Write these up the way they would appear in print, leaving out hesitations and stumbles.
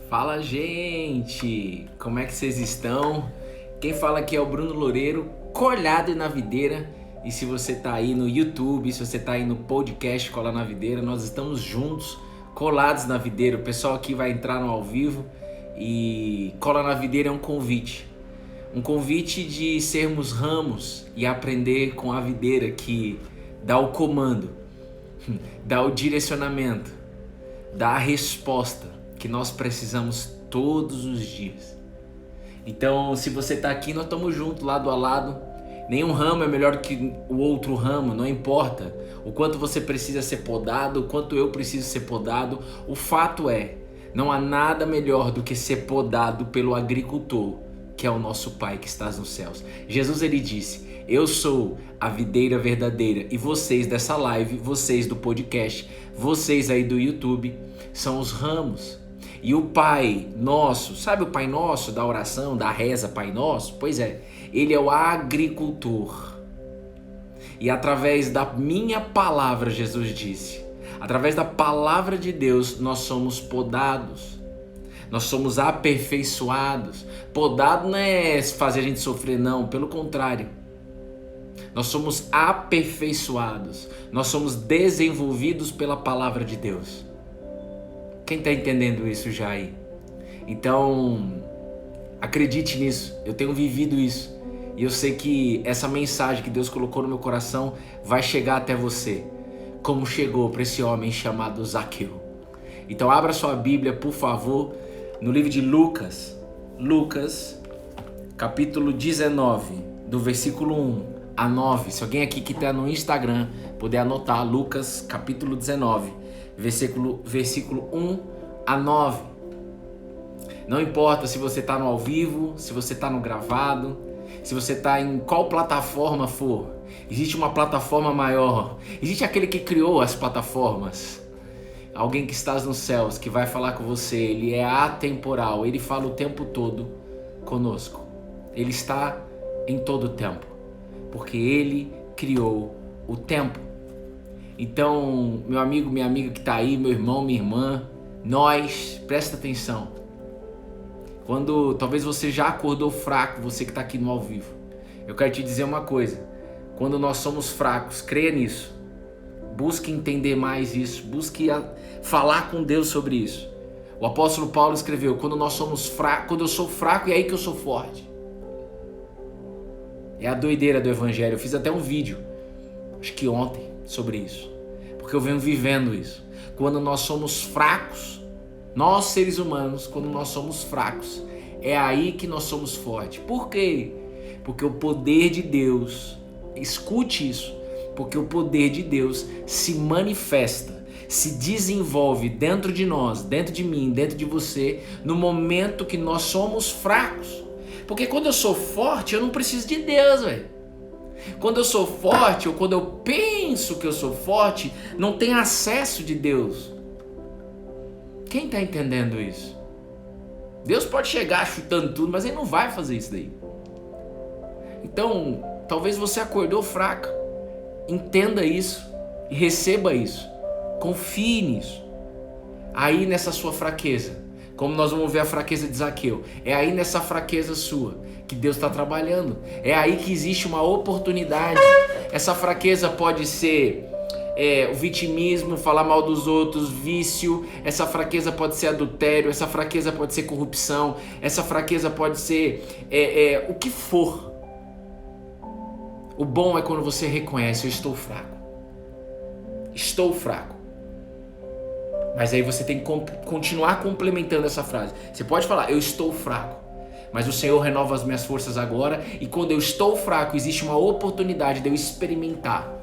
Fala, gente! Como é que vocês estão? Quem fala aqui é o Bruno Loureiro, colhado na videira. E se você tá aí no YouTube, se você tá aí no podcast Colar na Videira, nós estamos juntos, colados na videira. O pessoal aqui vai entrar no ao vivo e Colar na Videira é um convite. Um convite de sermos ramos e aprender com a videira que dá o comando, dá o direcionamento, dá a resposta que nós precisamos todos os dias. Então, se você está aqui, nós estamos juntos, lado a lado. Nenhum ramo é melhor que o outro ramo, não importa o quanto você precisa ser podado, o quanto eu preciso ser podado. O fato é, não há nada melhor do que ser podado pelo agricultor, que é o nosso Pai que estás nos céus. Jesus, ele disse: eu sou a videira verdadeira, e vocês dessa live, vocês do podcast, vocês aí do YouTube, são os ramos. E o Pai Nosso, sabe o Pai Nosso da oração, da reza Pai Nosso? Pois é, ele é o agricultor. E através da minha palavra, Jesus disse, através da palavra de Deus, nós somos podados. Nós somos aperfeiçoados. Podado não é fazer a gente sofrer, não. Pelo contrário. Nós somos aperfeiçoados. Nós somos desenvolvidos pela palavra de Deus. Quem está entendendo isso já aí? Então, acredite nisso. Eu tenho vivido isso. E eu sei que essa mensagem que Deus colocou no meu coração vai chegar até você. Como chegou para esse homem chamado Zaqueu. Então, abra sua Bíblia, por favor, no livro de Lucas. Lucas, capítulo 19, do versículo 1 a 9. Se alguém aqui que está no Instagram puder anotar, Lucas, capítulo 19, versículo 1 a 9. Não importa se você está no ao vivo, se você está no gravado, se você está em qual plataforma for. Existe uma plataforma maior. Existe aquele que criou as plataformas. Alguém que está nos céus, que vai falar com você. Ele é atemporal, ele fala o tempo todo conosco. Ele está em todo o tempo, porque ele criou o tempo. Então, meu amigo, minha amiga que está aí, meu irmão, minha irmã, nós, presta atenção. Quando talvez você já acordou fraco, você que está aqui no ao vivo, eu quero te dizer uma coisa. Quando nós somos fracos, creia nisso. Busque entender mais isso, busque falar com Deus sobre isso. O apóstolo Paulo escreveu, quando nós somos fracos, quando eu sou fraco, é aí que eu sou forte. É a doideira do evangelho. Eu fiz até um vídeo, acho que ontem, sobre isso. Porque eu venho vivendo isso. Quando nós somos fracos, nós seres humanos, quando nós somos fracos, é aí que nós somos fortes. Por quê? Porque o poder de Deus, escute isso, porque o poder de Deus se manifesta, se desenvolve dentro de nós, dentro de mim, dentro de você, no momento que nós somos fracos. Porque quando eu sou forte, eu não preciso de Deus, velho. Quando eu sou forte, ou quando eu penso que eu sou forte, não tem acesso de Deus. Quem está entendendo isso? Deus pode chegar chutando tudo, mas ele não vai fazer isso daí. Então, talvez você acordou fraco. Entenda isso e receba isso. Confie nisso. Aí nessa sua fraqueza, como nós vamos ver a fraqueza de Zaqueu, é aí nessa fraqueza sua que Deus está trabalhando. É aí que existe uma oportunidade. Essa fraqueza pode ser o vitimismo, falar mal dos outros, vício. Essa fraqueza pode ser adultério. Essa fraqueza pode ser corrupção. Essa fraqueza pode ser o que for. O bom é quando você reconhece, eu estou fraco. Estou fraco. Mas aí você tem que continuar complementando essa frase. Você pode falar, eu estou fraco, mas o Senhor renova as minhas forças agora. E quando eu estou fraco, existe uma oportunidade de eu experimentar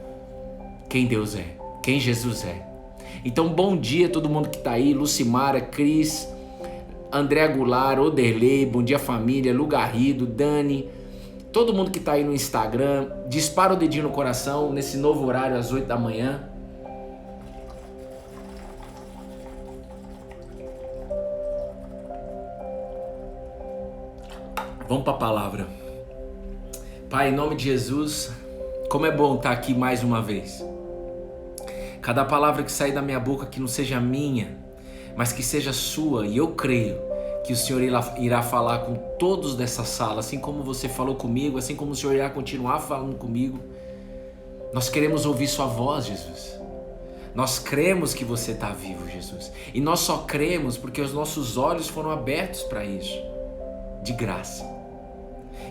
quem Deus é, quem Jesus é. Então, bom dia a todo mundo que está aí. Lucimara, Cris, André Goulart, Oderley, bom dia família, Lu Garrido, Dani, todo mundo que está aí no Instagram. Dispara o dedinho no coração nesse novo horário às 8 da manhã. Vamos para a palavra. Pai, em nome de Jesus, como é bom estar aqui mais uma vez. Cada palavra que sair da minha boca que não seja minha, mas que seja sua, e eu creio que o Senhor irá falar com todos dessa sala, assim como você falou comigo, assim como o Senhor irá continuar falando comigo. Nós queremos ouvir sua voz, Jesus. Nós cremos que você está vivo, Jesus. E nós só cremos porque os nossos olhos foram abertos para isso, de graça.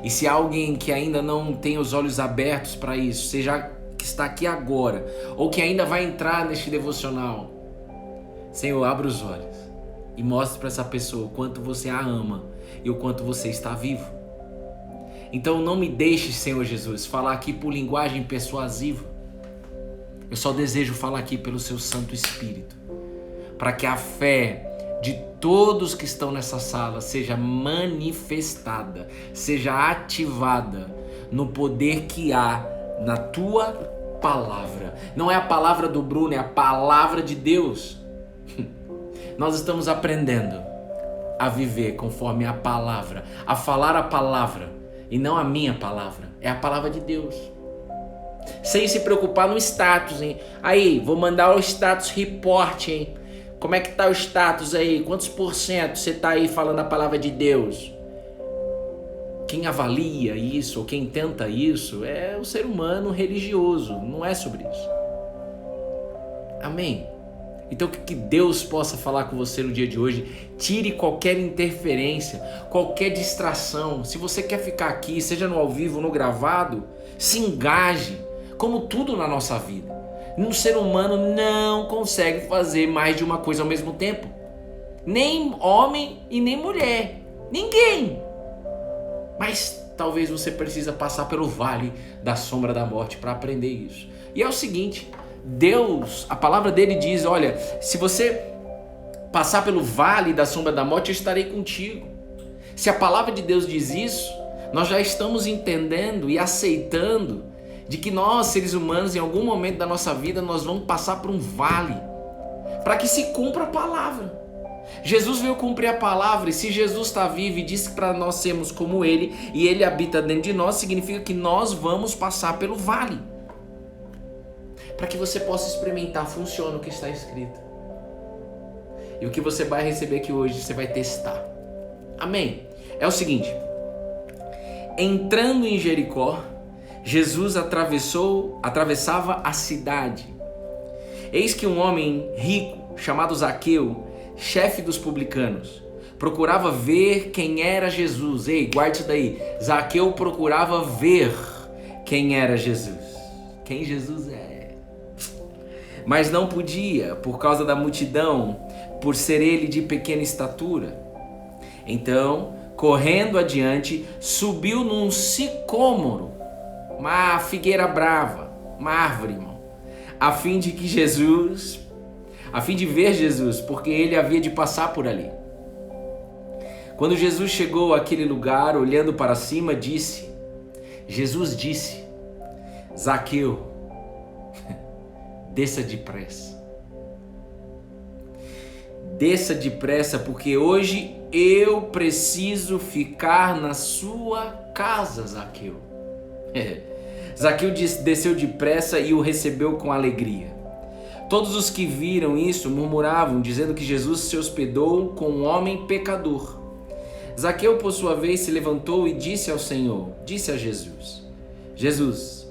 E se há alguém que ainda não tem os olhos abertos para isso, seja que está aqui agora, ou que ainda vai entrar neste devocional, Senhor, abra os olhos e mostre para essa pessoa o quanto você a ama e o quanto você está vivo. Então não me deixe, Senhor Jesus, falar aqui por linguagem persuasiva. Eu só desejo falar aqui pelo seu Santo Espírito, para que a fé de todos que estão nessa sala seja manifestada, seja ativada no poder que há na tua palavra. Não é a palavra do Bruno, é a palavra de Deus. Nós estamos aprendendo a viver conforme a palavra, a falar a palavra e não a minha palavra, é a palavra de Deus. Sem se preocupar no status, hein? Aí, vou mandar o status report, hein? Como é que tá o status aí? Quantos por cento você tá aí falando a palavra de Deus? Quem avalia isso, ou quem tenta isso, é o ser humano religioso, não é sobre isso. Amém? Então que Deus possa falar com você no dia de hoje. Tire qualquer interferência, qualquer distração. Se você quer ficar aqui, seja no ao vivo ou no gravado, se engaje, como tudo na nossa vida. Um ser humano não consegue fazer mais de uma coisa ao mesmo tempo. Nem homem e nem mulher. Ninguém. Mas talvez você precisa passar pelo vale da sombra da morte para aprender isso. E é o seguinte, Deus, a palavra dele diz, olha, se você passar pelo vale da sombra da morte, eu estarei contigo. Se a palavra de Deus diz isso, nós já estamos entendendo e aceitando de que nós, seres humanos, em algum momento da nossa vida, nós vamos passar por um vale, para que se cumpra a palavra. Jesus veio cumprir a palavra, e se Jesus está vivo e disse para nós sermos como Ele, e Ele habita dentro de nós, significa que nós vamos passar pelo vale, para que você possa experimentar, funciona o que está escrito. E o que você vai receber aqui hoje, você vai testar. Amém? É o seguinte, entrando em Jericó, Jesus atravessava a cidade. Eis que um homem rico, chamado Zaqueu, chefe dos publicanos, procurava ver quem era Jesus. Ei, guarde isso daí. Zaqueu procurava ver quem era Jesus. Quem Jesus é. Mas não podia, por causa da multidão, por ser ele de pequena estatura. Então, correndo adiante, subiu num sicômoro, uma figueira brava, uma árvore, irmão, a fim de ver Jesus, porque ele havia de passar por ali. Quando Jesus chegou àquele lugar, olhando para cima, Jesus disse, Zaqueu, desça depressa. Desça depressa, porque hoje eu preciso ficar na sua casa, Zaqueu. Zaqueu desceu depressa e o recebeu com alegria. Todos os que viram isso murmuravam, dizendo que Jesus se hospedou com um homem pecador. Zaqueu, por sua vez, se levantou e disse a Jesus, Jesus,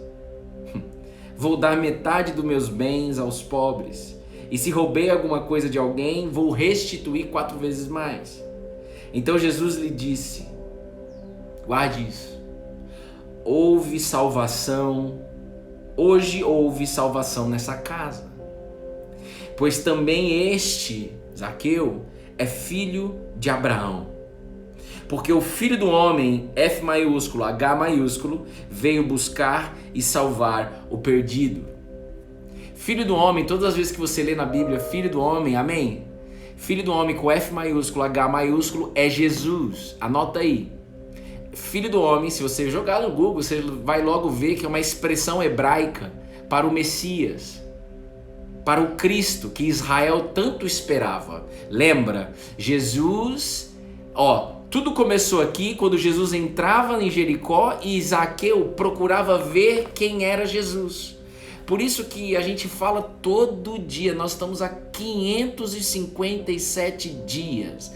vou dar metade dos meus bens aos pobres, e se roubei alguma coisa de alguém, vou restituir 4 vezes mais. Então Jesus lhe disse, guarde isso, hoje houve salvação nessa casa, pois também este, Zaqueu, é filho de Abraão. Porque o Filho do Homem, F maiúsculo, H maiúsculo, veio buscar e salvar o perdido. Filho do Homem, todas as vezes que você lê na Bíblia, Filho do Homem, amém? Filho do Homem com F maiúsculo, H maiúsculo, é Jesus. Anota aí. Filho do Homem, se você jogar no Google, você vai logo ver que é uma expressão hebraica para o Messias, para o Cristo que Israel tanto esperava. Lembra, Jesus, tudo começou aqui quando Jesus entrava em Jericó e Zaqueu procurava ver quem era Jesus. Por isso que a gente fala todo dia, nós estamos há 557 dias.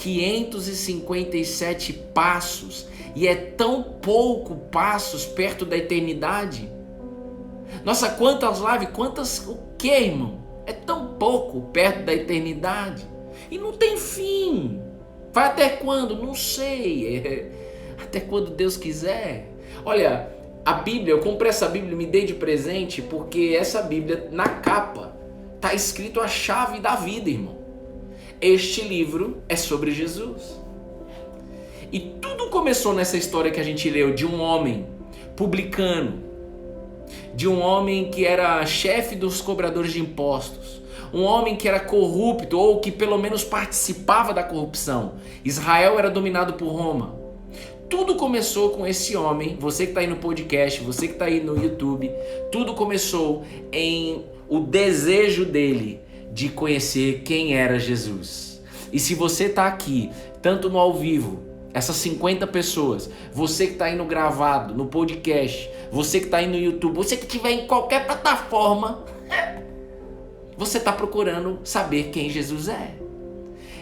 557 passos, e é tão pouco passos perto da eternidade. Nossa, quantas lives, o que, irmão? É tão pouco perto da eternidade. E não tem fim. Vai até quando? Não sei. Até quando Deus quiser. Olha, a Bíblia, eu comprei essa Bíblia, me dei de presente, porque essa Bíblia, na capa, está escrito a chave da vida, irmão. Este livro é sobre Jesus. E tudo começou nessa história que a gente leu de um homem publicano, de um homem que era chefe dos cobradores de impostos, um homem que era corrupto ou que pelo menos participava da corrupção. Israel era dominado por Roma. Tudo começou com esse homem, você que está aí no podcast, você que está aí no YouTube, tudo começou em o desejo dele de conhecer quem era Jesus. E se você está aqui, tanto no ao vivo, essas 50 pessoas, você que está aí no gravado, no podcast, você que está aí no YouTube, você que estiver em qualquer plataforma, você está procurando saber quem Jesus é.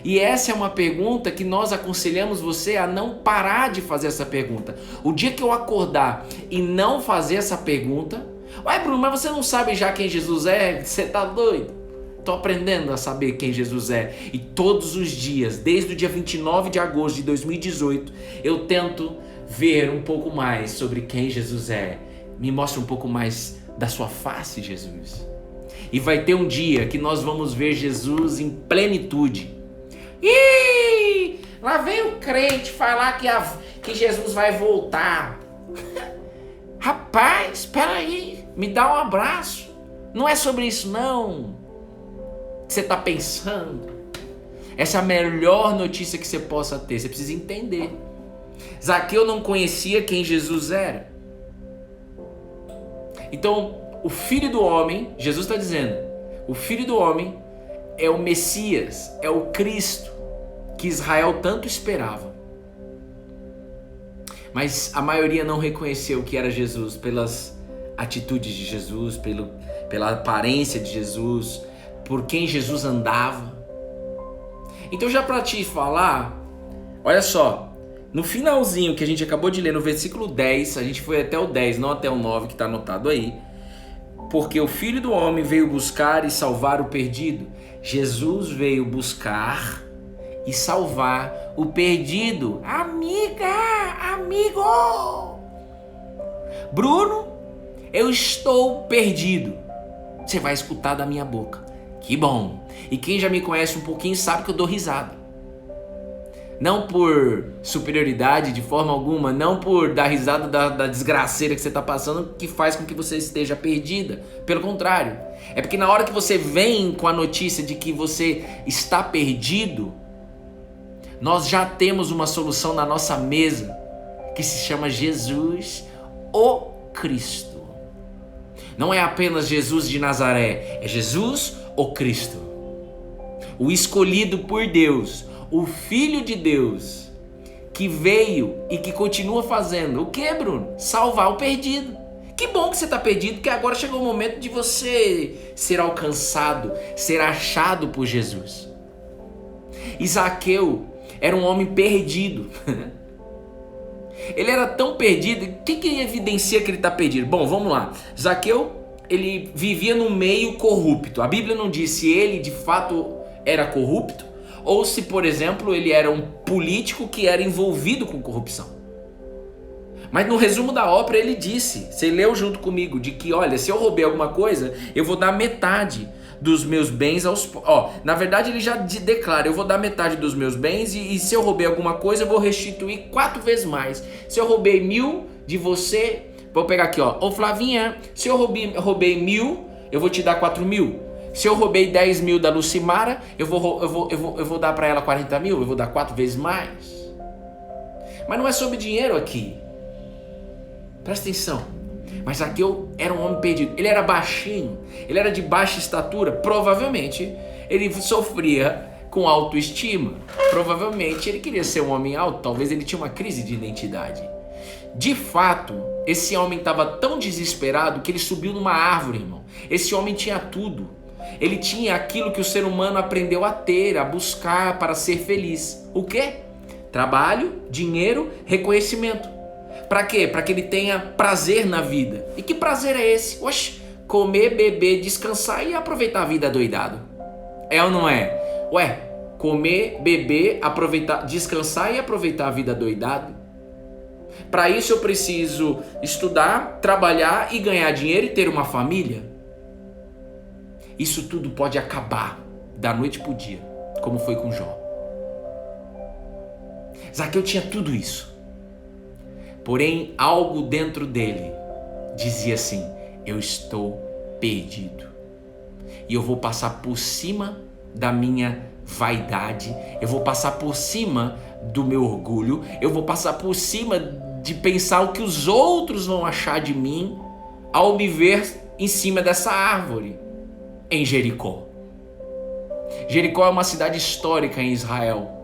E essa é uma pergunta que nós aconselhamos você a não parar de fazer essa pergunta. O dia que eu acordar e não fazer essa pergunta, uai Bruno, mas você não sabe já quem Jesus é? Você tá doido? Tô aprendendo a saber quem Jesus é. E todos os dias, desde o dia 29 de agosto de 2018, eu tento ver um pouco mais sobre quem Jesus é. Me mostra um pouco mais da sua face, Jesus. E vai ter um dia que nós vamos ver Jesus em plenitude. Ih, lá vem o crente falar que Jesus vai voltar. Rapaz, espera aí, me dá um abraço. Não é sobre isso não que você está pensando. Essa é a melhor notícia que você possa ter. Você precisa entender. Zaqueu não conhecia quem Jesus era. Então, o Filho do Homem, Jesus está dizendo, o Filho do Homem é o Messias, é o Cristo que Israel tanto esperava. Mas a maioria não reconheceu que era Jesus pelas atitudes de Jesus, pela aparência de Jesus, por quem Jesus andava. Então já para te falar, olha só, no finalzinho que a gente acabou de ler, no versículo 10, a gente foi até o 10, não até o 9 que está anotado aí, porque o Filho do Homem veio buscar e salvar o perdido. Jesus veio buscar e salvar o perdido. Amiga, amigo. Bruno, eu estou perdido. Você vai escutar da minha boca. Que bom. E quem já me conhece um pouquinho sabe que eu dou risada. Não por superioridade de forma alguma, não por dar risada da desgraceira que você está passando, que faz com que você esteja perdida. Pelo contrário, é porque na hora que você vem com a notícia de que você está perdido, nós já temos uma solução na nossa mesa, que se chama Jesus, o Cristo. Não é apenas Jesus de Nazaré, é Jesus, o Cristo. O escolhido por Deus, o Filho de Deus, que veio e que continua fazendo o que, Bruno? Salvar o perdido. Que bom que você está perdido, porque agora chegou o momento de você ser alcançado, ser achado por Jesus. Zaqueu era um homem perdido. Ele era tão perdido. O que evidencia que ele está perdido? Bom, vamos lá. Zaqueu, ele vivia no meio corrupto. A Bíblia não diz se ele de fato era corrupto, ou se, por exemplo, ele era um político que era envolvido com corrupção. Mas no resumo da ópera ele disse, você leu junto comigo, de que, olha, se eu roubei alguma coisa, eu vou dar metade dos meus bens aos... na verdade ele já declara, eu vou dar metade dos meus bens e se eu roubei alguma coisa, eu vou restituir 4 vezes mais. Se eu roubei 1.000 de você, vou pegar aqui, ô Flavinha, se eu roubei 1.000, eu vou te dar 4.000. Se eu roubei 10.000 da Lucimara, eu vou dar para ela 40.000, eu vou dar 4 vezes mais. Mas não é sobre dinheiro aqui. Presta atenção. Mas Zaqueu era um homem perdido. Ele era baixinho, ele era de baixa estatura. Provavelmente ele sofria com autoestima. Provavelmente ele queria ser um homem alto. Talvez ele tinha uma crise de identidade. De fato, esse homem estava tão desesperado que ele subiu numa árvore, irmão. Esse homem tinha tudo. Ele tinha aquilo que o ser humano aprendeu a ter, a buscar para ser feliz. O quê? Trabalho, dinheiro, reconhecimento. Para quê? Para que ele tenha prazer na vida. E que prazer é esse? Oxe, comer, beber, descansar e aproveitar a vida doidado. É ou não é? Ué, comer, beber, aproveitar, descansar e aproveitar a vida doidado? Para isso eu preciso estudar, trabalhar e ganhar dinheiro e ter uma família? Isso tudo pode acabar da noite pro dia, como foi com Jó. Zaqueu tinha tudo isso. Porém, algo dentro dele dizia assim: eu estou perdido. E eu vou passar por cima da minha vaidade, eu vou passar por cima do meu orgulho, eu vou passar por cima de pensar o que os outros vão achar de mim ao me ver em cima dessa árvore, em Jericó. Jericó é uma cidade histórica em Israel.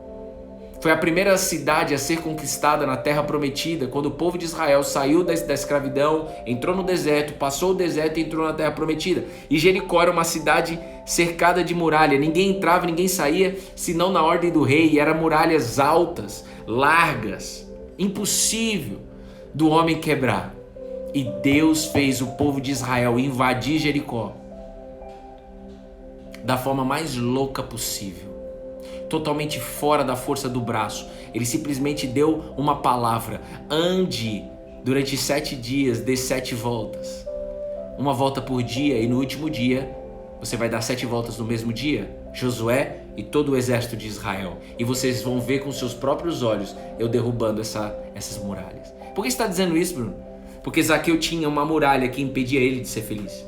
Foi a primeira cidade a ser conquistada na Terra Prometida, quando o povo de Israel saiu da escravidão, entrou no deserto, passou o deserto e entrou na Terra Prometida. E Jericó era uma cidade cercada de muralha. Ninguém entrava, ninguém saía, senão na ordem do rei. E eram muralhas altas, largas, impossível do homem quebrar. E Deus fez o povo de Israel invadir Jericó da forma mais louca possível. Totalmente fora da força do braço. Ele simplesmente deu uma palavra: ande durante 7 dias, dê 7 voltas, uma volta por dia, e no último dia você vai dar 7 voltas no mesmo dia, Josué e todo o exército de Israel, e vocês vão ver com seus próprios olhos eu derrubando essas muralhas. Por que você está dizendo isso, Bruno? Porque Zaqueu tinha uma muralha que impedia ele de ser feliz.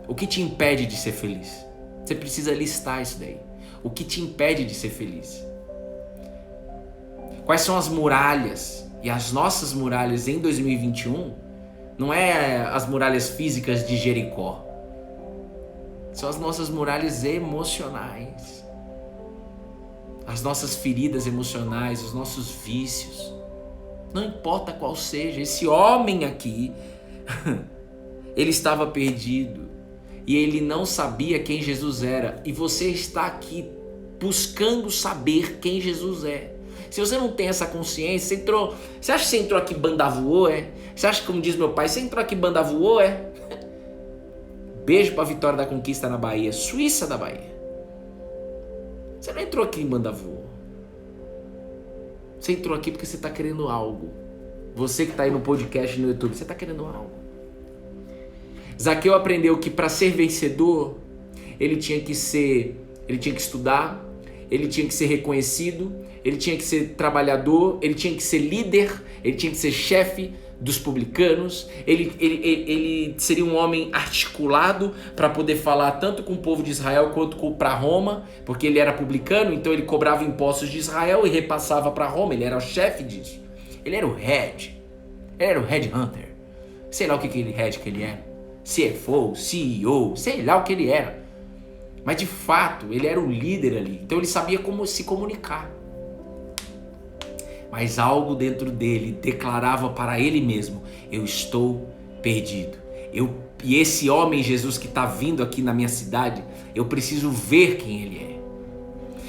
O que te impede de ser feliz? Você precisa listar isso daí. O que te impede de ser feliz? Quais são as muralhas? E as nossas muralhas em 2021 não é as muralhas físicas de Jericó. São as nossas muralhas emocionais. As nossas feridas emocionais, os nossos vícios. Não importa qual seja. Esse homem aqui, ele estava perdido. E ele não sabia quem Jesus era. E você está aqui buscando saber quem Jesus é. Se você não tem essa consciência, você acha que você entrou aqui banda voou, é? Você acha que, como diz meu pai, você entrou aqui banda voou, é? Beijo pra Vitória da Conquista na Bahia, Suíça da Bahia. Você não entrou aqui em banda voou. Você entrou aqui porque você está querendo algo. Você que está aí no podcast, no YouTube, você está querendo algo. Zaqueu aprendeu que para ser vencedor, ele tinha que estudar, ele tinha que ser reconhecido, ele tinha que ser trabalhador, ele tinha que ser líder, ele tinha que ser chefe dos publicanos, ele seria um homem articulado para poder falar tanto com o povo de Israel quanto para Roma, porque ele era publicano, então ele cobrava impostos de Israel e repassava para Roma, ele era o chefe disso. Ele era o head, ele era o head hunter, sei lá o que aquele head que ele era. CFO, CEO, sei lá o que ele era. Mas de fato, ele era o líder ali. Então ele sabia como se comunicar. Mas algo dentro dele declarava para ele mesmo: eu estou perdido. E esse homem Jesus que está vindo aqui na minha cidade, eu preciso ver quem ele é.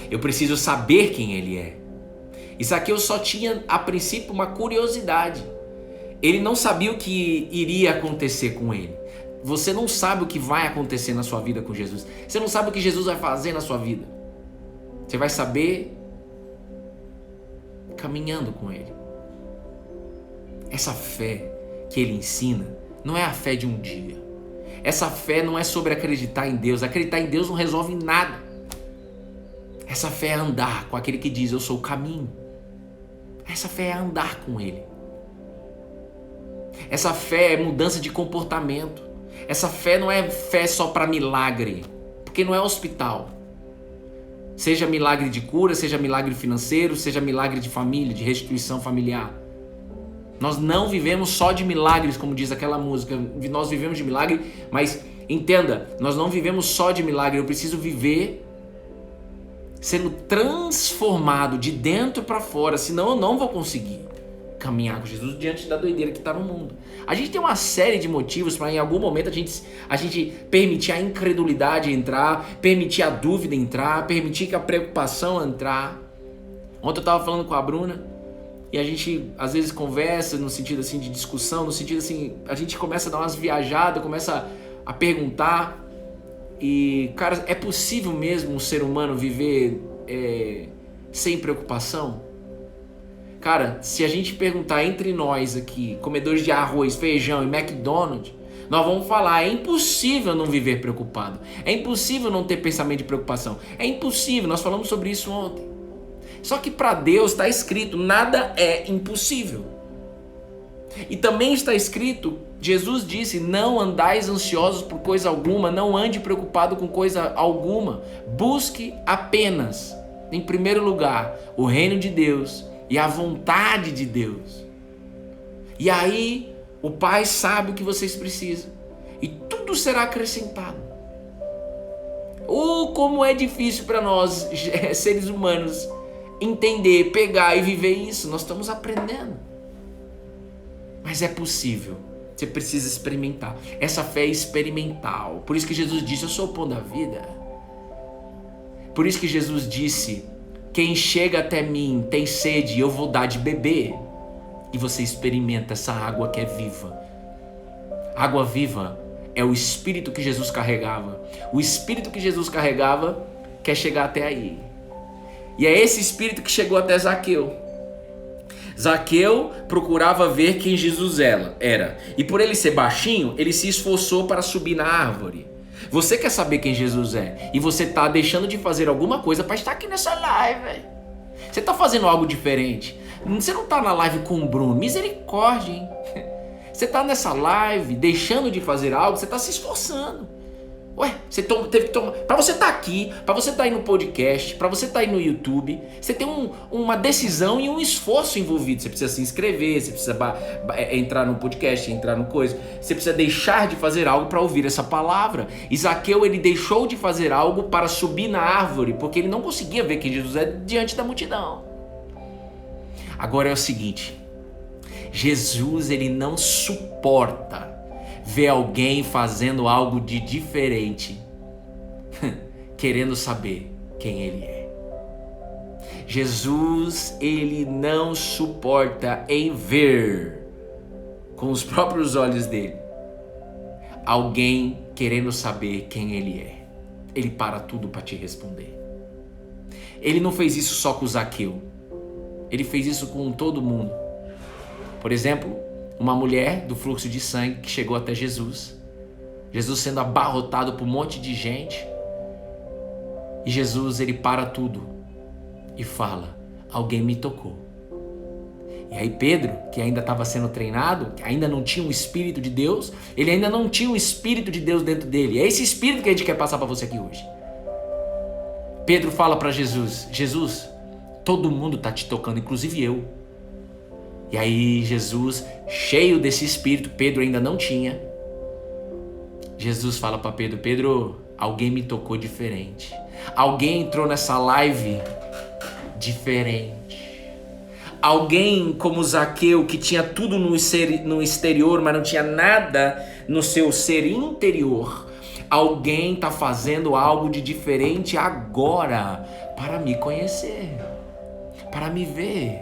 Eu preciso saber quem ele é. E Zaqueu só tinha, a princípio, uma curiosidade. Ele não sabia o que iria acontecer com ele. Você não sabe o que vai acontecer na sua vida com Jesus. Você não sabe o que Jesus vai fazer na sua vida. Você vai saber caminhando com Ele. Essa fé que Ele ensina não é a fé de um dia. Essa fé não é sobre acreditar em Deus. Acreditar em Deus não resolve nada. Essa fé é andar com aquele que diz: eu sou o caminho. Essa fé é andar com Ele. Essa fé é mudança de comportamento. Essa fé não é fé só para milagre, porque não é hospital. Seja milagre de cura, seja milagre financeiro, seja milagre de família, de restituição familiar. Nós não vivemos só de milagres, como diz aquela música. Nós vivemos de milagre, mas entenda, nós não vivemos só de milagre. Eu preciso viver sendo transformado de dentro para fora, senão eu não vou conseguir caminhar com Jesus diante da doideira que está no mundo. A gente tem uma série de motivos para em algum momento a gente permitir a incredulidade entrar, permitir a dúvida entrar, permitir que a preocupação entrar. Ontem eu estava falando com a Bruna e a gente às vezes conversa no sentido assim de discussão, no sentido assim, a gente começa a dar umas viajadas, começa a perguntar e, cara, é possível mesmo um ser humano viver sem preocupação? Cara, se a gente perguntar entre nós aqui, comedores de arroz, feijão e McDonald's, nós vamos falar, é impossível não viver preocupado. É impossível não ter pensamento de preocupação. É impossível, nós falamos sobre isso ontem. Só que para Deus está escrito, nada é impossível. E também está escrito, Jesus disse, não andais ansiosos por coisa alguma, não ande preocupado com coisa alguma. Busque apenas, em primeiro lugar, o reino de Deus e a vontade de Deus. E aí o Pai sabe o que vocês precisam e tudo será acrescentado. Como é difícil para nós, seres humanos, entender, pegar e viver isso. Nós estamos aprendendo. Mas é possível. Você precisa experimentar. Essa fé é experimental. Por isso que Jesus disse, eu sou o pão da vida. Por isso que Jesus disse, quem chega até mim tem sede, eu vou dar de beber. E você experimenta essa água que é viva. Água viva é o Espírito que Jesus carregava. O Espírito que Jesus carregava quer chegar até aí. E é esse Espírito que chegou até Zaqueu. Zaqueu procurava ver quem Jesus era. E por ele ser baixinho, ele se esforçou para subir na árvore. Você quer saber quem Jesus é e você está deixando de fazer alguma coisa para estar aqui nessa live. Você está fazendo algo diferente. Você não está na live com o Bruno. Misericórdia, hein? Você está nessa live deixando de fazer algo, você está se esforçando. Ué, você teve que tomar. Para você estar aqui, para você estar aí no podcast, para você estar aí no YouTube, você tem uma decisão e um esforço envolvido. Você precisa se inscrever, você precisa entrar no podcast, entrar no coisa. Você precisa deixar de fazer algo para ouvir essa palavra. Zaqueu, ele deixou de fazer algo para subir na árvore, porque ele não conseguia ver quem Jesus é diante da multidão. Agora é o seguinte, Jesus, ele não suporta ver alguém fazendo algo de diferente, querendo saber quem ele é. Jesus, ele não suporta em ver, com os próprios olhos dele, alguém querendo saber quem ele é. Ele para tudo para te responder. Ele não fez isso só com Zaqueu, ele fez isso com todo mundo. Por exemplo, uma mulher do fluxo de sangue que chegou até Jesus. Jesus sendo abarrotado por um monte de gente. E Jesus, ele para tudo e fala, alguém me tocou. E aí Pedro, que ainda estava sendo treinado, que ainda não tinha um Espírito de Deus, ele ainda não tinha um Espírito de Deus dentro dele. É esse Espírito que a gente quer passar para você aqui hoje. Pedro fala para Jesus, Jesus, todo mundo está te tocando, inclusive eu. E aí Jesus, cheio desse Espírito, Pedro ainda não tinha. Jesus fala para Pedro, Pedro, alguém me tocou diferente. Alguém entrou nessa live diferente. Alguém como Zaqueu, que tinha tudo no exterior, mas não tinha nada no seu ser interior. Alguém está fazendo algo de diferente agora para me conhecer, para me ver,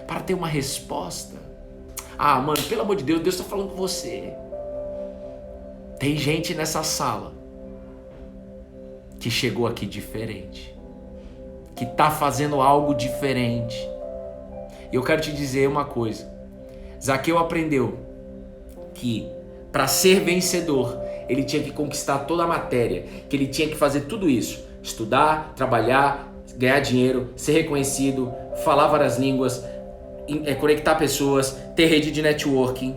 para ter uma resposta. Ah, mano, pelo amor de Deus, Deus está falando com você. Tem gente nessa sala que chegou aqui diferente, que está fazendo algo diferente. E eu quero te dizer uma coisa. Zaqueu aprendeu que para ser vencedor, ele tinha que conquistar toda a matéria, que ele tinha que fazer tudo isso. Estudar, trabalhar, ganhar dinheiro, ser reconhecido, falar várias línguas, conectar pessoas, ter rede de networking.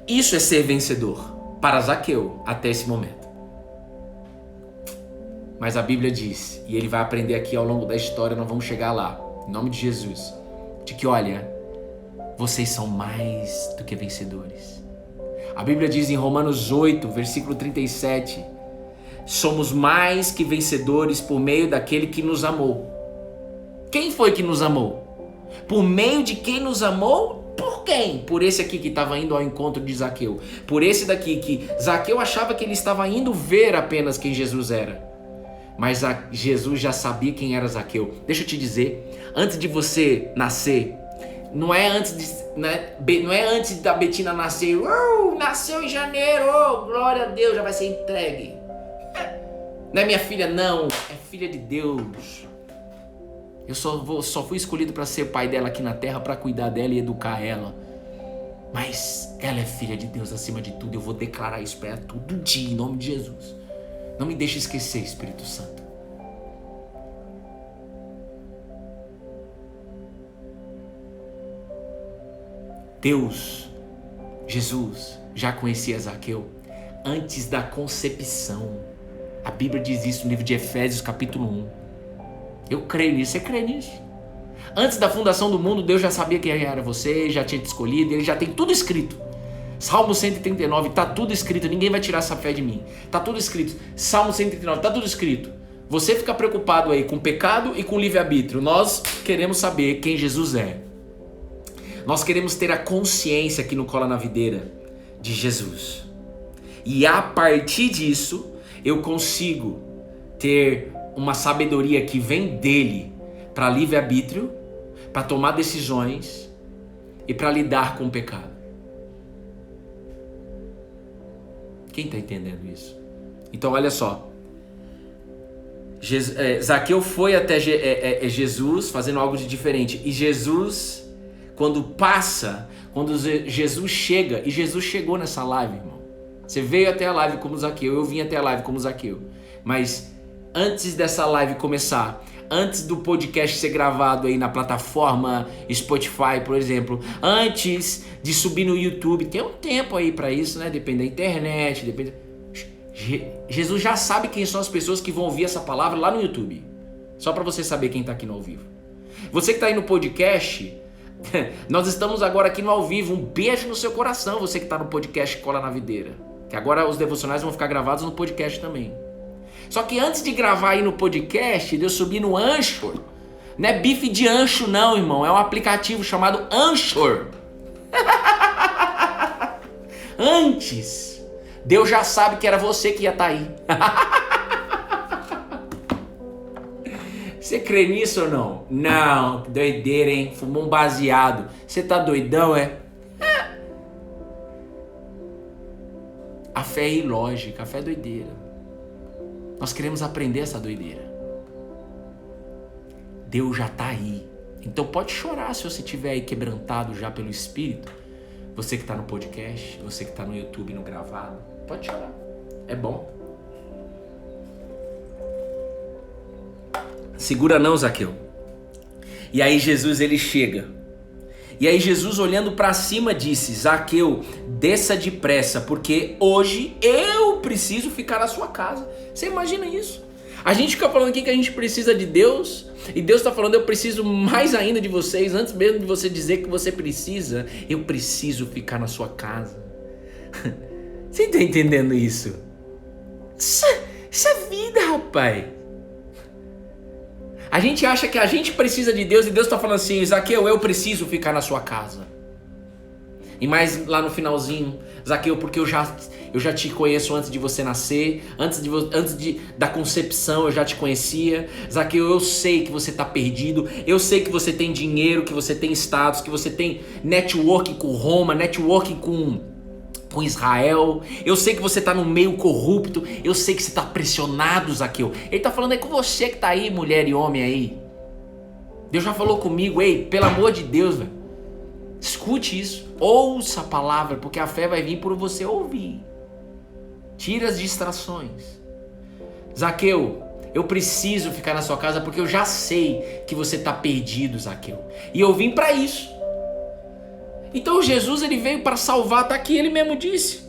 Isso é ser vencedor para Zaqueu até esse momento. Mas a Bíblia diz, e ele vai aprender aqui ao longo da história, nós vamos chegar lá, em nome de Jesus, de que olha, vocês são mais do que vencedores. A Bíblia diz em Romanos 8, versículo 37, somos mais que vencedores por meio daquele que nos amou. Quem foi que nos amou? Por meio de quem nos amou? Por Por quem? Por esse aqui que estava indo ao encontro de Zaqueu. Por esse daqui que Zaqueu achava que ele estava indo ver apenas quem Jesus era. Mas Jesus já sabia quem era Zaqueu. Deixa eu te dizer, antes de você nascer, não é antes da Betina nascer, nasceu em janeiro, glória a Deus, já vai ser entregue. Não é minha filha, não, é filha de Deus. Eu só fui escolhido para ser pai dela aqui na terra, para cuidar dela e educar ela. Mas ela é filha de Deus acima de tudo. Eu vou declarar isso para ela todo dia, em nome de Jesus. Não me deixe esquecer, Espírito Santo. Deus, Jesus, já conhecia Zaqueu antes da concepção. A Bíblia diz isso no livro de Efésios, capítulo 1. Eu creio nisso, você crê nisso? Antes da fundação do mundo, Deus já sabia quem era você, já tinha te escolhido, Ele já tem tudo escrito. Salmo 139, tá tudo escrito, ninguém vai tirar essa fé de mim. Tá tudo escrito. Salmo 139, tá tudo escrito. Você fica preocupado aí com pecado e com livre-arbítrio. Nós queremos saber quem Jesus é. Nós queremos ter a consciência aqui no Cola na Videira de Jesus. E a partir disso, eu consigo ter uma sabedoria que vem dele para livre-arbítrio, para tomar decisões e para lidar com o pecado. Quem está entendendo isso? Então olha só, Zaqueu foi até Jesus fazendo algo de diferente, e Jesus, quando Jesus chega, e Jesus chegou nessa live, irmão. Você veio até a live como Zaqueu, eu vim até a live como Zaqueu, mas antes dessa live começar, antes do podcast ser gravado aí na plataforma Spotify, por exemplo, antes de subir no YouTube, tem um tempo aí para isso, né? Depende da internet, depende. Jesus já sabe quem são as pessoas que vão ouvir essa palavra lá no YouTube. Só para você saber quem tá aqui no ao vivo. Você que tá aí no podcast, nós estamos agora aqui no ao vivo. Um beijo no seu coração, você que tá no podcast Cola na Videira. Que agora os devocionais vão ficar gravados no podcast também. Só que antes de gravar aí no podcast, eu subi no Anchor. Não é bife de ancho não, irmão. É um aplicativo chamado Anchor. Antes, Deus já sabe que era você que ia estar aí. Você crê nisso ou não? Não, doideira, hein? Fumou um baseado. Você tá doidão, é? A fé é ilógica, a fé é doideira. Nós queremos aprender essa doideira. Deus já está aí. Então pode chorar se você estiver aí quebrantado já pelo Espírito. Você que está no podcast, você que está no YouTube, no gravado. Pode chorar. É bom. Segura não, Zaqueu. E aí Jesus, ele chega. E aí Jesus, olhando para cima, disse: Zaqueu, desça depressa, porque hoje eu preciso ficar na sua casa. Você imagina isso? A gente fica falando aqui que a gente precisa de Deus, e Deus está falando: eu preciso mais ainda de vocês. Antes mesmo de você dizer que você precisa, eu preciso ficar na sua casa. Você está entendendo isso? Isso é vida, rapaz. A gente acha que a gente precisa de Deus, e Deus está falando assim: Zaqueu, eu preciso ficar na sua casa. E mais lá no finalzinho: Zaqueu, porque eu já te conheço antes de você nascer, antes da concepção eu já te conhecia. Zaqueu, eu sei que você está perdido, eu sei que você tem dinheiro, que você tem status, que você tem networking com Roma, networking com Israel. Eu sei que você está no meio corrupto, eu sei que você está pressionado, Zaqueu. Ele está falando aí com você que está aí, mulher e homem aí. Deus já falou comigo, ei, pelo amor de Deus, velho. Escute isso, ouça a palavra, porque a fé vai vir por você ouvir. Tira as distrações. Zaqueu, eu preciso ficar na sua casa porque eu já sei que você está perdido, Zaqueu. E eu vim para isso. Então Jesus, ele veio para salvar, tá aqui, ele mesmo disse: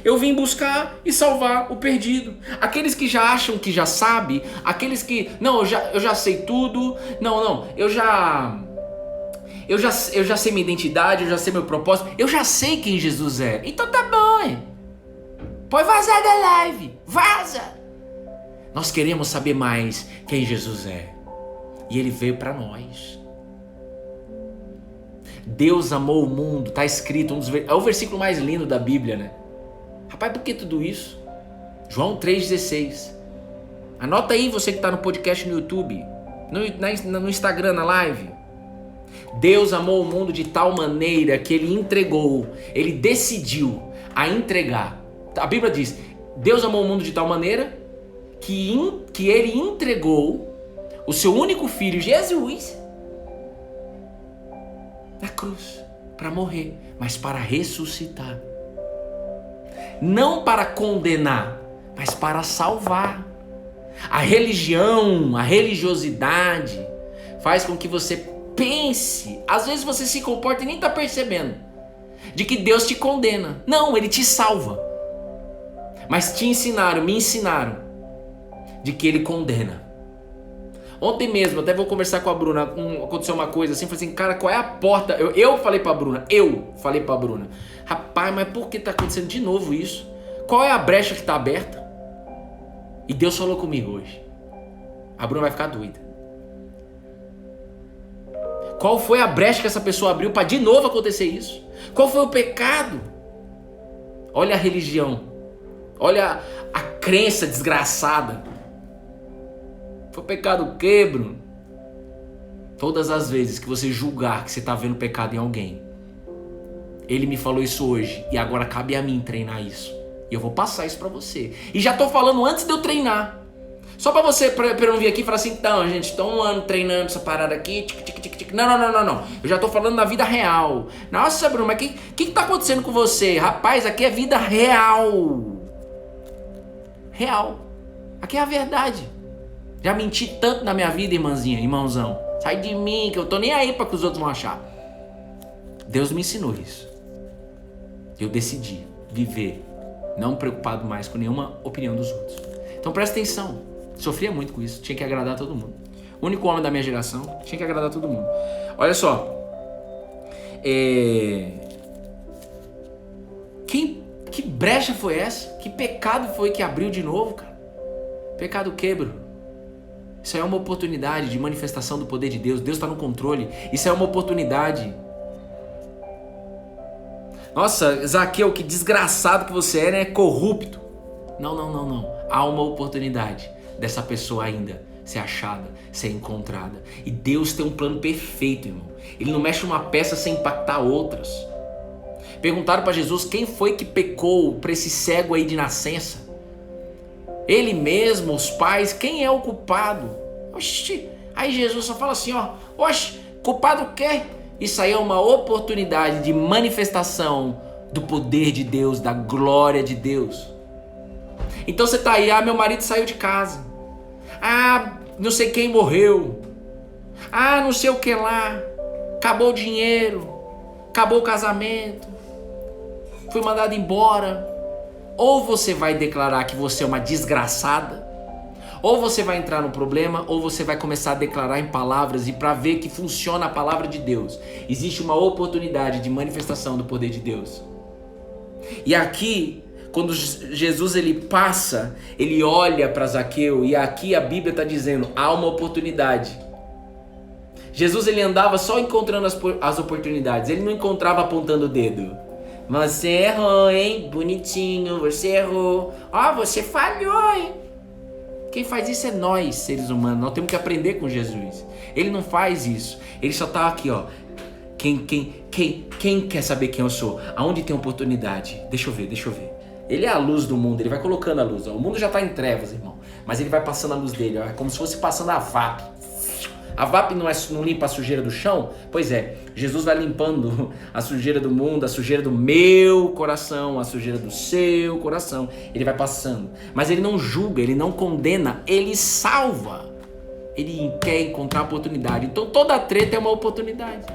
eu vim buscar e salvar o perdido. Aqueles que já acham que já sabe, aqueles que, não, eu já sei tudo, eu já sei minha identidade, eu já sei meu propósito, eu já sei quem Jesus é. Então tá bom, hein? Pode vazar da live, vaza. Nós queremos saber mais quem Jesus é. E ele veio para nós. Deus amou o mundo, tá escrito, é o versículo mais lindo da Bíblia, né? Rapaz, por que tudo isso? João 3,16. Anota aí, você que está no podcast no YouTube, no Instagram, na live. Deus amou o mundo de tal maneira que Ele entregou, Ele decidiu a entregar. A Bíblia diz, Deus amou o mundo de tal maneira que Ele entregou o seu único filho, Jesus, na cruz, para morrer, mas para ressuscitar. Não para condenar, mas para salvar. A religião, a religiosidade faz com que você pense, às vezes você se comporta e nem está percebendo, de que Deus te condena. Não, Ele te salva. Mas me ensinaram de que Ele condena. Ontem mesmo, até vou conversar com a Bruna, aconteceu uma coisa assim, falei assim, cara, qual é a porta? Eu falei pra Bruna, rapaz, mas por que tá acontecendo de novo isso? Qual é a brecha que tá aberta? E Deus falou comigo hoje. A Bruna vai ficar doida. Qual foi a brecha que essa pessoa abriu para de novo acontecer isso? Qual foi o pecado? Olha a religião. Olha a crença desgraçada. Foi pecado o quê, Bruno? Todas as vezes que você julgar que você está vendo pecado em alguém. Ele me falou isso hoje e agora cabe a mim treinar isso. E eu vou passar isso para você. E já tô falando antes de eu treinar. Só para você, para eu não vir aqui e falar assim, então, gente, tô 1 ano treinando essa parada aqui. Não. Eu já tô falando na vida real. Nossa, Bruno, mas o que tá acontecendo com você? Rapaz, aqui é vida real. Real. Aqui é a verdade. Já menti tanto na minha vida, irmãzinha, irmãozão. Sai de mim, que eu tô nem aí para que os outros vão achar. Deus me ensinou isso. Eu decidi viver não preocupado mais com nenhuma opinião dos outros. Então presta atenção. Sofria muito com isso. Tinha que agradar todo mundo. O único homem da minha geração tinha que agradar todo mundo. Olha só. Que brecha foi essa? Que pecado foi que abriu de novo, cara? Pecado quebro. Isso aí é uma oportunidade de manifestação do poder de Deus. Deus está no controle. Isso é uma oportunidade. Nossa, Zaqueu, que desgraçado que você é, né? Corrupto. Não. Há uma oportunidade dessa pessoa ainda ser achada, ser encontrada. E Deus tem um plano perfeito, irmão. Ele não mexe uma peça sem impactar outras. Perguntaram para Jesus quem foi que pecou para esse cego aí de nascença. Ele mesmo, os pais, quem é o culpado? Oxi. Aí Jesus só fala assim, ó. Oxi, culpado o quê? Isso aí é uma oportunidade de manifestação do poder de Deus, da glória de Deus. Então você tá aí, meu marido saiu de casa. Não sei quem morreu. Não sei o que lá. Acabou o dinheiro. Acabou o casamento. Fui mandado embora. Ou você vai declarar que você é uma desgraçada, ou você vai entrar no problema, ou você vai começar a declarar em palavras e para ver que funciona a palavra de Deus. Existe uma oportunidade de manifestação do poder de Deus. E aqui, quando Jesus ele passa, ele olha para Zaqueu e aqui a Bíblia está dizendo, há uma oportunidade. Jesus ele andava só encontrando as oportunidades, ele não encontrava apontando o dedo. Você errou, hein? Bonitinho, você errou. Você falhou, hein? Quem faz isso é nós, seres humanos. Nós temos que aprender com Jesus. Ele não faz isso. Ele só tá aqui, ó. Quem quer saber quem eu sou? Aonde tem oportunidade? Deixa eu ver. Ele é a luz do mundo, ele vai colocando a luz. Ó. O mundo já tá em trevas, irmão. Mas ele vai passando a luz dele, ó. É como se fosse passando a VAP. A VAP não limpa a sujeira do chão? Pois é, Jesus vai limpando a sujeira do mundo, a sujeira do meu coração, a sujeira do seu coração. Ele vai passando. Mas ele não julga, ele não condena, ele salva. Ele quer encontrar oportunidade. Então toda treta é uma oportunidade.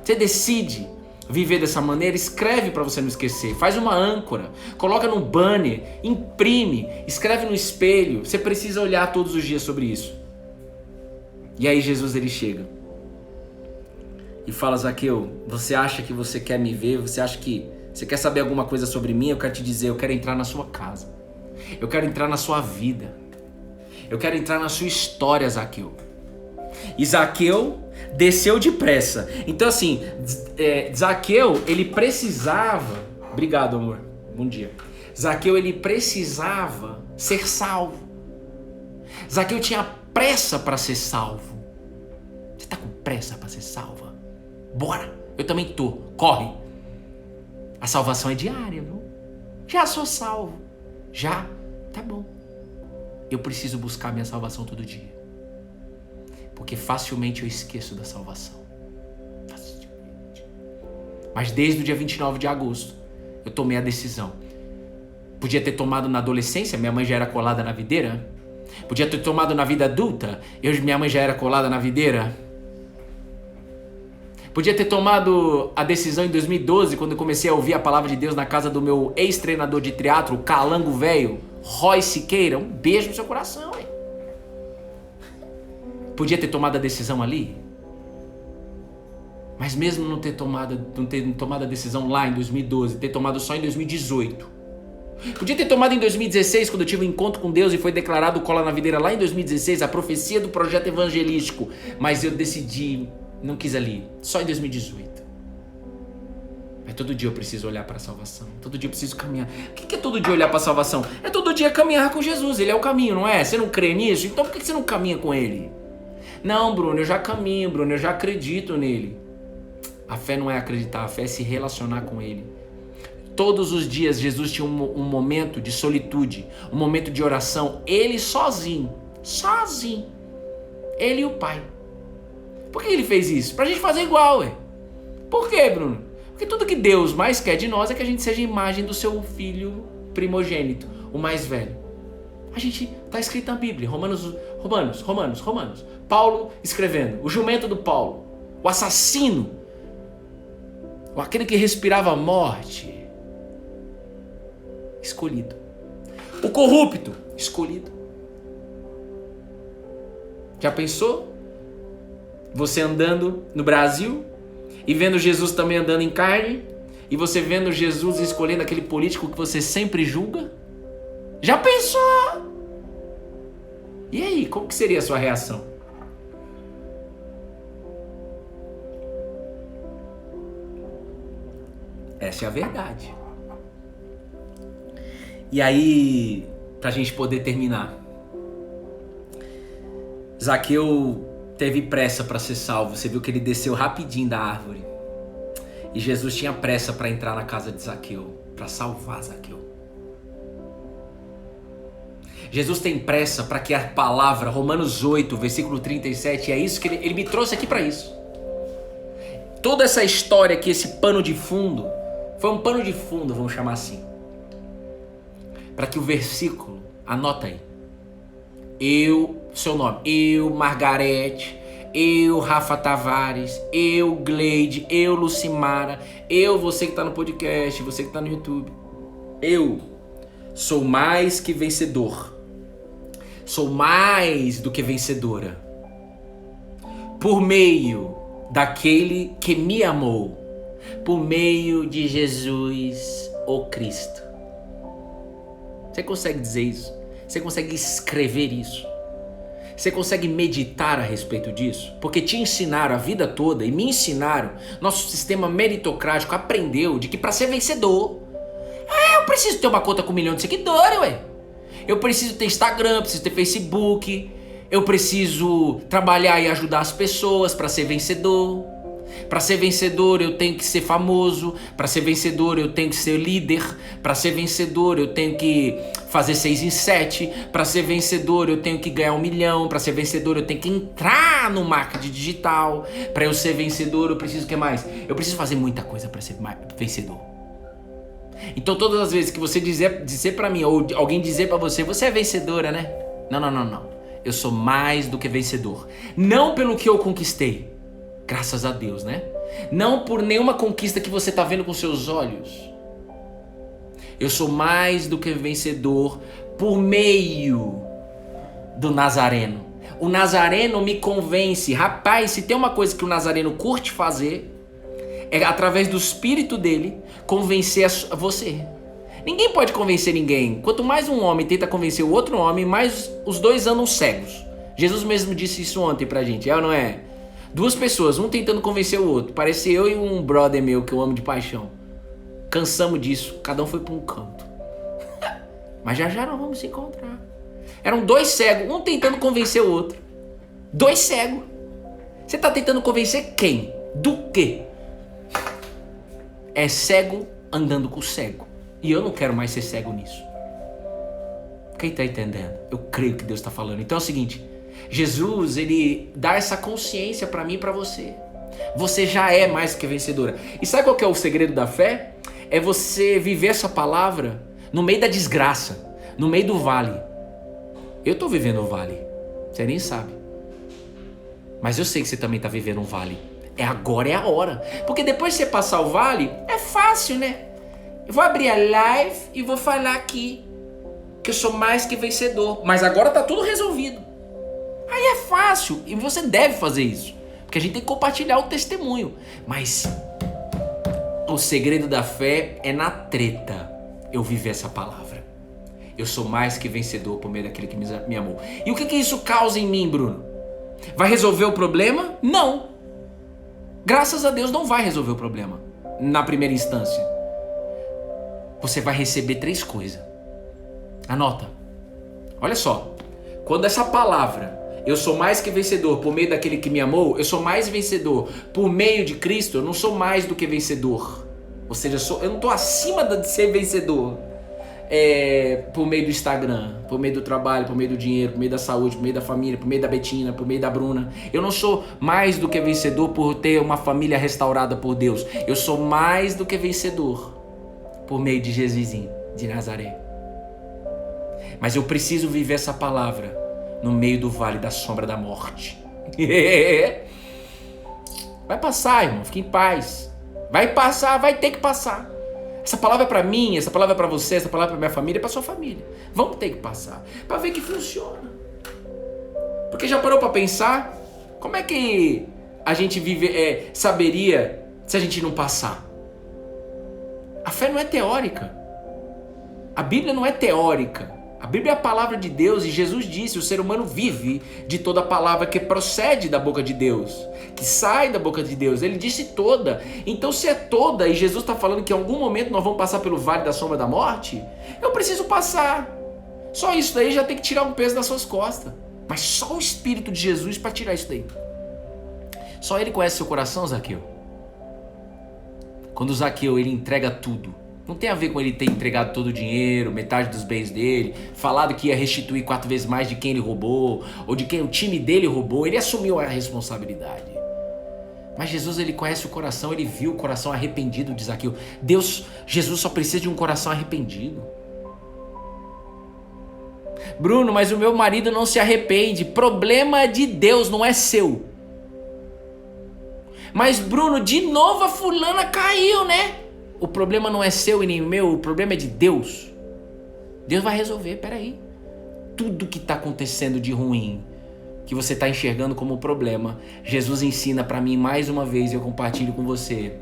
Você decide viver dessa maneira, escreve para você não esquecer. Faz uma âncora, coloca no banner, imprime, escreve no espelho. Você precisa olhar todos os dias sobre isso. E aí Jesus ele chega e fala, Zaqueu, você acha que você quer me ver? Você acha que você quer saber alguma coisa sobre mim? Eu quero te dizer, eu quero entrar na sua casa. Eu quero entrar na sua vida. Eu quero entrar na sua história, Zaqueu. E Zaqueu, desceu depressa. Então assim, Zaqueu, ele precisava... Obrigado, amor. Bom dia. Zaqueu, ele precisava ser salvo. Zaqueu tinha pressa para ser salvo. Você tá com pressa para ser salva? Bora! Eu também tô. Corre! A salvação é diária, viu? Já sou salvo. Já? Tá bom. Eu preciso buscar minha salvação todo dia. Porque facilmente eu esqueço da salvação. Facilmente. Mas desde o dia 29 de agosto, eu tomei a decisão. Podia ter tomado na adolescência, minha mãe já era colada na videira. Podia ter tomado na vida adulta, minha mãe já era colada na videira. Podia ter tomado a decisão em 2012, quando eu comecei a ouvir a palavra de Deus na casa do meu ex-treinador de teatro, o calango velho, Roy Siqueira. Um beijo no seu coração, hein? Podia ter tomado a decisão ali. Mas mesmo não ter tomado a decisão lá em 2012, ter tomado só em 2018. Podia ter tomado em 2016, quando eu tive um encontro com Deus e foi declarado cola na videira lá em 2016, a profecia do projeto evangelístico. Mas eu decidi, não quis ali, só em 2018. Mas todo dia eu preciso olhar para a salvação. Todo dia eu preciso caminhar. O que é todo dia olhar para a salvação? É todo dia caminhar com Jesus. Ele é o caminho, não é? Você não crê nisso? Então por que você não caminha com Ele? Não, Bruno, eu já caminho, Bruno, eu já acredito nele. A fé não é acreditar, a fé é se relacionar com Ele. Todos os dias Jesus tinha um momento de solitude, um momento de oração. Ele sozinho. Ele e o Pai. Por que ele fez isso? Pra gente fazer igual, ué. Por quê, Bruno? Porque tudo que Deus mais quer de nós é que a gente seja a imagem do seu filho primogênito, o mais velho. A gente tá escrito na Bíblia, Romanos. Paulo escrevendo, o jumento do Paulo, o assassino, aquele que respirava a morte, escolhido. O corrupto, escolhido. Já pensou? Você andando no Brasil e vendo Jesus também andando em carne, e você vendo Jesus escolhendo aquele político que você sempre julga? Já pensou? E aí, como que seria a sua reação? Essa é a verdade. E aí, pra gente poder terminar, Zaqueu teve pressa para ser salvo. Você viu que ele desceu rapidinho da árvore. E Jesus tinha pressa para entrar na casa de Zaqueu, para salvar Zaqueu. Jesus tem pressa para que a palavra, Romanos 8, versículo 37, é isso que ele me trouxe aqui para isso. Toda essa história aqui, esse pano de fundo, foi um pano de fundo, vamos chamar assim. Para que o versículo, anota aí. Seu nome, Margarete, Rafa Tavares, Gleide, Lucimara, você que está no podcast, você que está no YouTube. Eu sou mais que vencedor. Sou mais do que vencedora. Por meio daquele que me amou. Por meio de Jesus, o Cristo. Você consegue dizer isso? Você consegue escrever isso? Você consegue meditar a respeito disso? Porque te ensinaram a vida toda e me ensinaram, nosso sistema meritocrático aprendeu de que para ser vencedor, eu preciso ter uma conta com 1 milhão de seguidores, ué. Eu preciso ter Instagram, preciso ter Facebook, eu preciso trabalhar e ajudar as pessoas para ser vencedor. Para ser vencedor eu tenho que ser famoso, para ser vencedor eu tenho que ser líder, para ser vencedor eu tenho que fazer 6 em 7, para ser vencedor eu tenho que ganhar 1 milhão, para ser vencedor eu tenho que entrar no marketing digital, para eu ser vencedor eu preciso o que mais? Eu preciso fazer muita coisa para ser vencedor. Então todas as vezes que você dizer para mim, ou alguém dizer para você, você é vencedora, né? Não. Eu sou mais do que vencedor. Não pelo que eu conquistei. Graças a Deus, né? Não por nenhuma conquista que você está vendo com seus olhos. Eu sou mais do que vencedor por meio do Nazareno. O Nazareno me convence. Rapaz, se tem uma coisa que o Nazareno curte fazer, é através do espírito dele convencer a você. Ninguém pode convencer ninguém. Quanto mais um homem tenta convencer o outro homem, mais os dois andam cegos. Jesus mesmo disse isso ontem pra gente, é ou não é? Duas pessoas, um tentando convencer o outro. Parece eu e um brother meu que eu amo de paixão. Cansamos disso, cada um foi para um canto. Mas já já nós vamos se encontrar. Eram dois cegos, um tentando convencer o outro. Dois cegos. Você tá tentando convencer quem? Do quê? É cego andando com cego. E eu não quero mais ser cego nisso. Quem tá entendendo? Eu creio que Deus tá falando. Então é o seguinte, Jesus, ele dá essa consciência para mim e para você. Você já é mais que vencedora. E sabe qual que é o segredo da fé? É você viver essa palavra no meio da desgraça, no meio do vale. Eu tô vivendo o vale, você nem sabe. Mas eu sei que você também tá vivendo um vale. Agora é a hora. Porque depois de você passar o vale, é fácil, né? Eu vou abrir a live e vou falar aqui que eu sou mais que vencedor. Mas agora tá tudo resolvido. Aí é fácil. E você deve fazer isso. Porque a gente tem que compartilhar o testemunho. Mas o segredo da fé é na treta eu viver essa palavra. Eu sou mais que vencedor por meio daquele que me amou. E o que isso causa em mim, Bruno? Vai resolver o problema? Não. Graças a Deus não vai resolver o problema na primeira instância. Você vai receber 3 coisas. Anota. Olha só. Quando essa palavra, eu sou mais que vencedor por meio daquele que me amou, eu sou mais vencedor por meio de Cristo, eu não sou mais do que vencedor. Ou seja, eu não estou acima de ser vencedor. Por meio do Instagram, por meio do trabalho, por meio do dinheiro, por meio da saúde, por meio da família, por meio da Betina, por meio da Bruna. Eu não sou mais do que vencedor por ter uma família restaurada por Deus. Eu sou mais do que vencedor por meio de Jesusinho de Nazaré. Mas eu preciso viver essa palavra no meio do vale da sombra da morte. Vai passar, irmão, fique em paz. Vai passar, vai ter que passar. Essa palavra é para mim, essa palavra é para você, essa palavra é para minha família, é para sua família. Vamos ter que passar para ver que funciona. Porque já parou para pensar como é que a gente saberia se a gente não passar? A fé não é teórica. A Bíblia não é teórica. A Bíblia é a palavra de Deus e Jesus disse, o ser humano vive de toda palavra que procede da boca de Deus, que sai da boca de Deus. Ele disse toda. Então se é toda e Jesus está falando que em algum momento nós vamos passar pelo vale da sombra da morte, eu preciso passar. Só isso daí já tem que tirar um peso das suas costas. Mas só o Espírito de Jesus para tirar isso daí. Só Ele conhece seu coração, Zaqueu. Quando o Zaqueu ele entrega tudo, não tem a ver com ele ter entregado todo o dinheiro, metade dos bens dele, falado que ia restituir 4 vezes mais de quem ele roubou, ou de quem o time dele roubou. Ele assumiu a responsabilidade. Mas Jesus, ele conhece o coração, ele viu o coração arrependido de Zaqueu. Jesus só precisa de um coração arrependido. Bruno, mas o meu marido não se arrepende. Problema de Deus, não é seu. Mas Bruno, de novo a fulana caiu, né? O problema não é seu e nem meu, o problema é de Deus. Deus vai resolver, peraí. Tudo que está acontecendo de ruim, que você está enxergando como problema, Jesus ensina para mim mais uma vez e eu compartilho com você.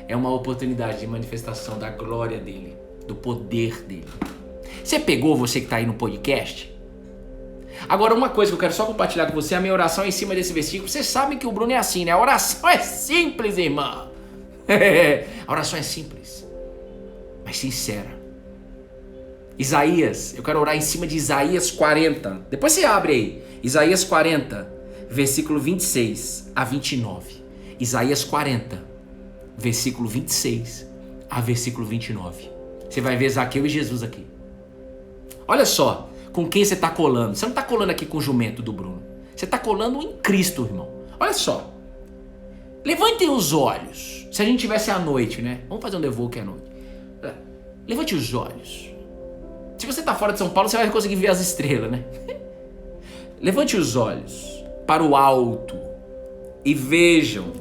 É uma oportunidade de manifestação da glória dele, do poder dele. Você pegou, você que está aí no podcast? Agora uma coisa que eu quero só compartilhar com você, a minha oração é em cima desse versículo. Vocês sabem que o Bruno é assim, né? A oração é simples, irmão. A oração é simples, mas sincera. Isaías, eu quero orar em cima de Isaías 40. Depois você abre aí. Isaías 40, versículo 26 a 29. Isaías 40, versículo 26 a versículo 29. Você vai ver Zaqueu e Jesus aqui. Olha só com quem você está colando. Você não está colando aqui com o jumento do Bruno. Você está colando em Cristo, irmão. Olha só. Levantem os olhos. Se a gente tivesse à noite, né? Vamos fazer um devoque à noite. Levante os olhos. Se você está fora de São Paulo, você vai conseguir ver as estrelas, né? Levante os olhos para o alto e vejam.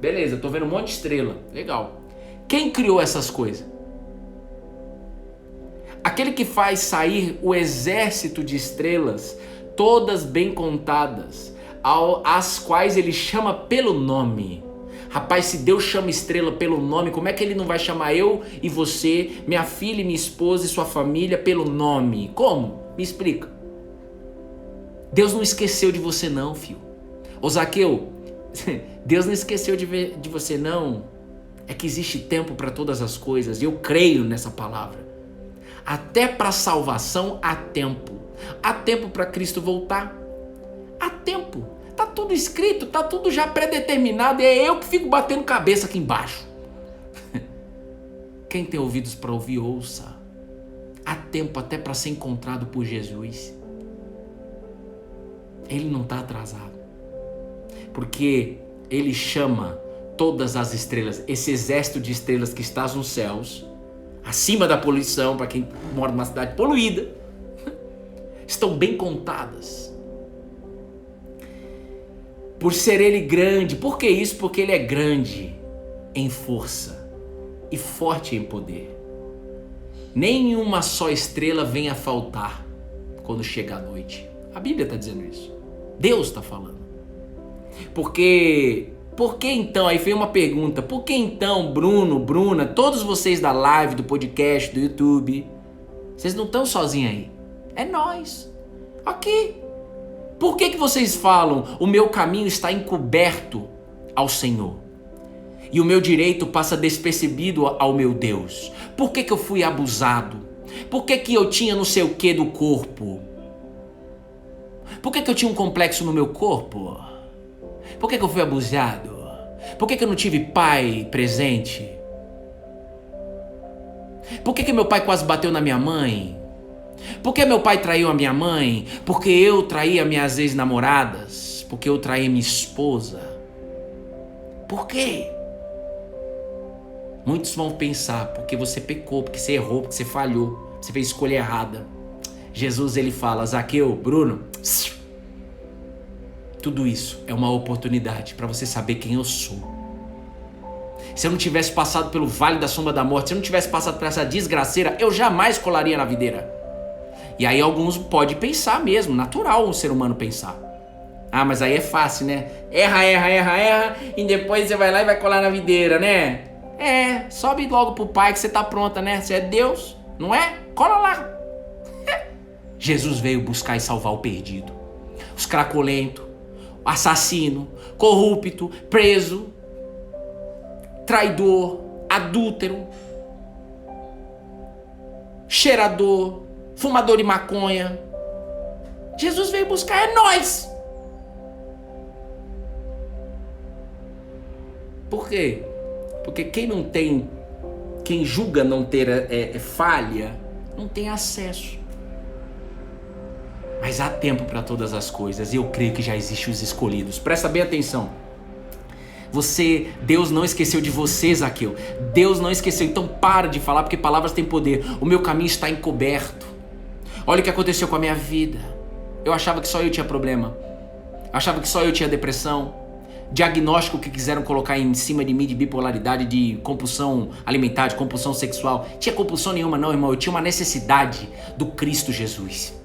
Beleza, eu tô vendo um monte de estrela. Legal. Quem criou essas coisas? Aquele que faz sair o exército de estrelas, todas bem contadas, as quais ele chama pelo nome. Rapaz, se Deus chama estrela pelo nome, como é que ele não vai chamar eu e você, minha filha e minha esposa e sua família pelo nome? Como? Me explica. Deus não esqueceu de você não, filho. Ô Zaqueu, Deus não esqueceu de você, não. É que existe tempo para todas as coisas. E eu creio nessa palavra. Até para salvação há tempo. Há tempo para Cristo voltar. Há tempo. Tá tudo escrito, tá tudo já predeterminado. E é eu que fico batendo cabeça aqui embaixo. Quem tem ouvidos para ouvir, ouça. Há tempo até para ser encontrado por Jesus. Ele não está atrasado. Porque ele chama todas as estrelas, esse exército de estrelas que está nos céus, acima da poluição, para quem mora numa cidade poluída, estão bem contadas. Por ser ele grande. Por que isso? Porque ele é grande em força e forte em poder. Nenhuma só estrela vem a faltar quando chega a noite. A Bíblia está dizendo isso. Deus está falando. Por que então, aí veio uma pergunta, por que então, Bruno, Bruna, todos vocês da live, do podcast, do YouTube, vocês não estão sozinhos aí? É nós. Ok. Por que vocês falam, o meu caminho está encoberto ao Senhor? E o meu direito passa despercebido ao meu Deus? Por que eu fui abusado? Por que eu tinha não sei o que do corpo? Por que eu tinha um complexo no meu corpo? Por que eu fui abusado? Por que eu não tive pai presente? Por que meu pai quase bateu na minha mãe? Por que meu pai traiu a minha mãe? Porque eu traí as minhas ex-namoradas? Porque eu traí minha esposa? Por quê? Muitos vão pensar, porque você pecou, porque você errou, porque você falhou, você fez escolha errada. Jesus, ele fala, Zaqueu, Bruno, tudo isso é uma oportunidade para você saber quem eu sou. Se eu não tivesse passado pelo vale da sombra da morte, se eu não tivesse passado por essa desgraceira, eu jamais colaria na videira. E aí alguns podem pensar mesmo, natural um ser humano pensar. Ah, mas aí é fácil, né? Erra, e depois você vai lá e vai colar na videira, né? É, sobe logo pro pai que você tá pronta, né? Você é Deus, não é? Cola lá. Jesus veio buscar e salvar o perdido. Os craculentos, assassino, corrupto, preso, traidor, adúltero, cheirador, fumador de maconha. Jesus veio buscar, é nós. Por quê? Porque quem julga não ter falha, não tem acesso. Mas há tempo para todas as coisas, e eu creio que já existem os escolhidos. Presta bem atenção. Deus não esqueceu de você, Zaqueu. Deus não esqueceu, então para de falar, porque palavras têm poder. O meu caminho está encoberto. Olha o que aconteceu com a minha vida. Eu achava que só eu tinha problema. Eu achava que só eu tinha depressão. Diagnóstico que quiseram colocar em cima de mim de bipolaridade, de compulsão alimentar, de compulsão sexual. Tinha compulsão nenhuma não, irmão. Eu tinha uma necessidade do Cristo Jesus.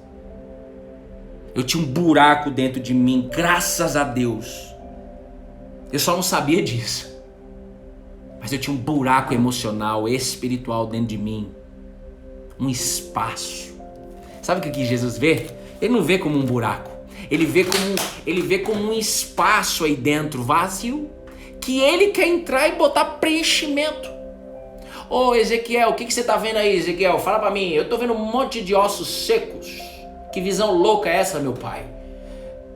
Eu tinha um buraco dentro de mim, graças a Deus. Eu só não sabia disso. Mas eu tinha um buraco emocional, espiritual dentro de mim. Um espaço. Sabe o que Jesus vê? Ele não vê como um buraco. Ele vê como um espaço aí dentro, vazio, que ele quer entrar e botar preenchimento. Ô Ezequiel, o que você tá vendo aí, Ezequiel? Fala pra mim. Eu tô vendo um monte de ossos secos. Que visão louca é essa, meu pai?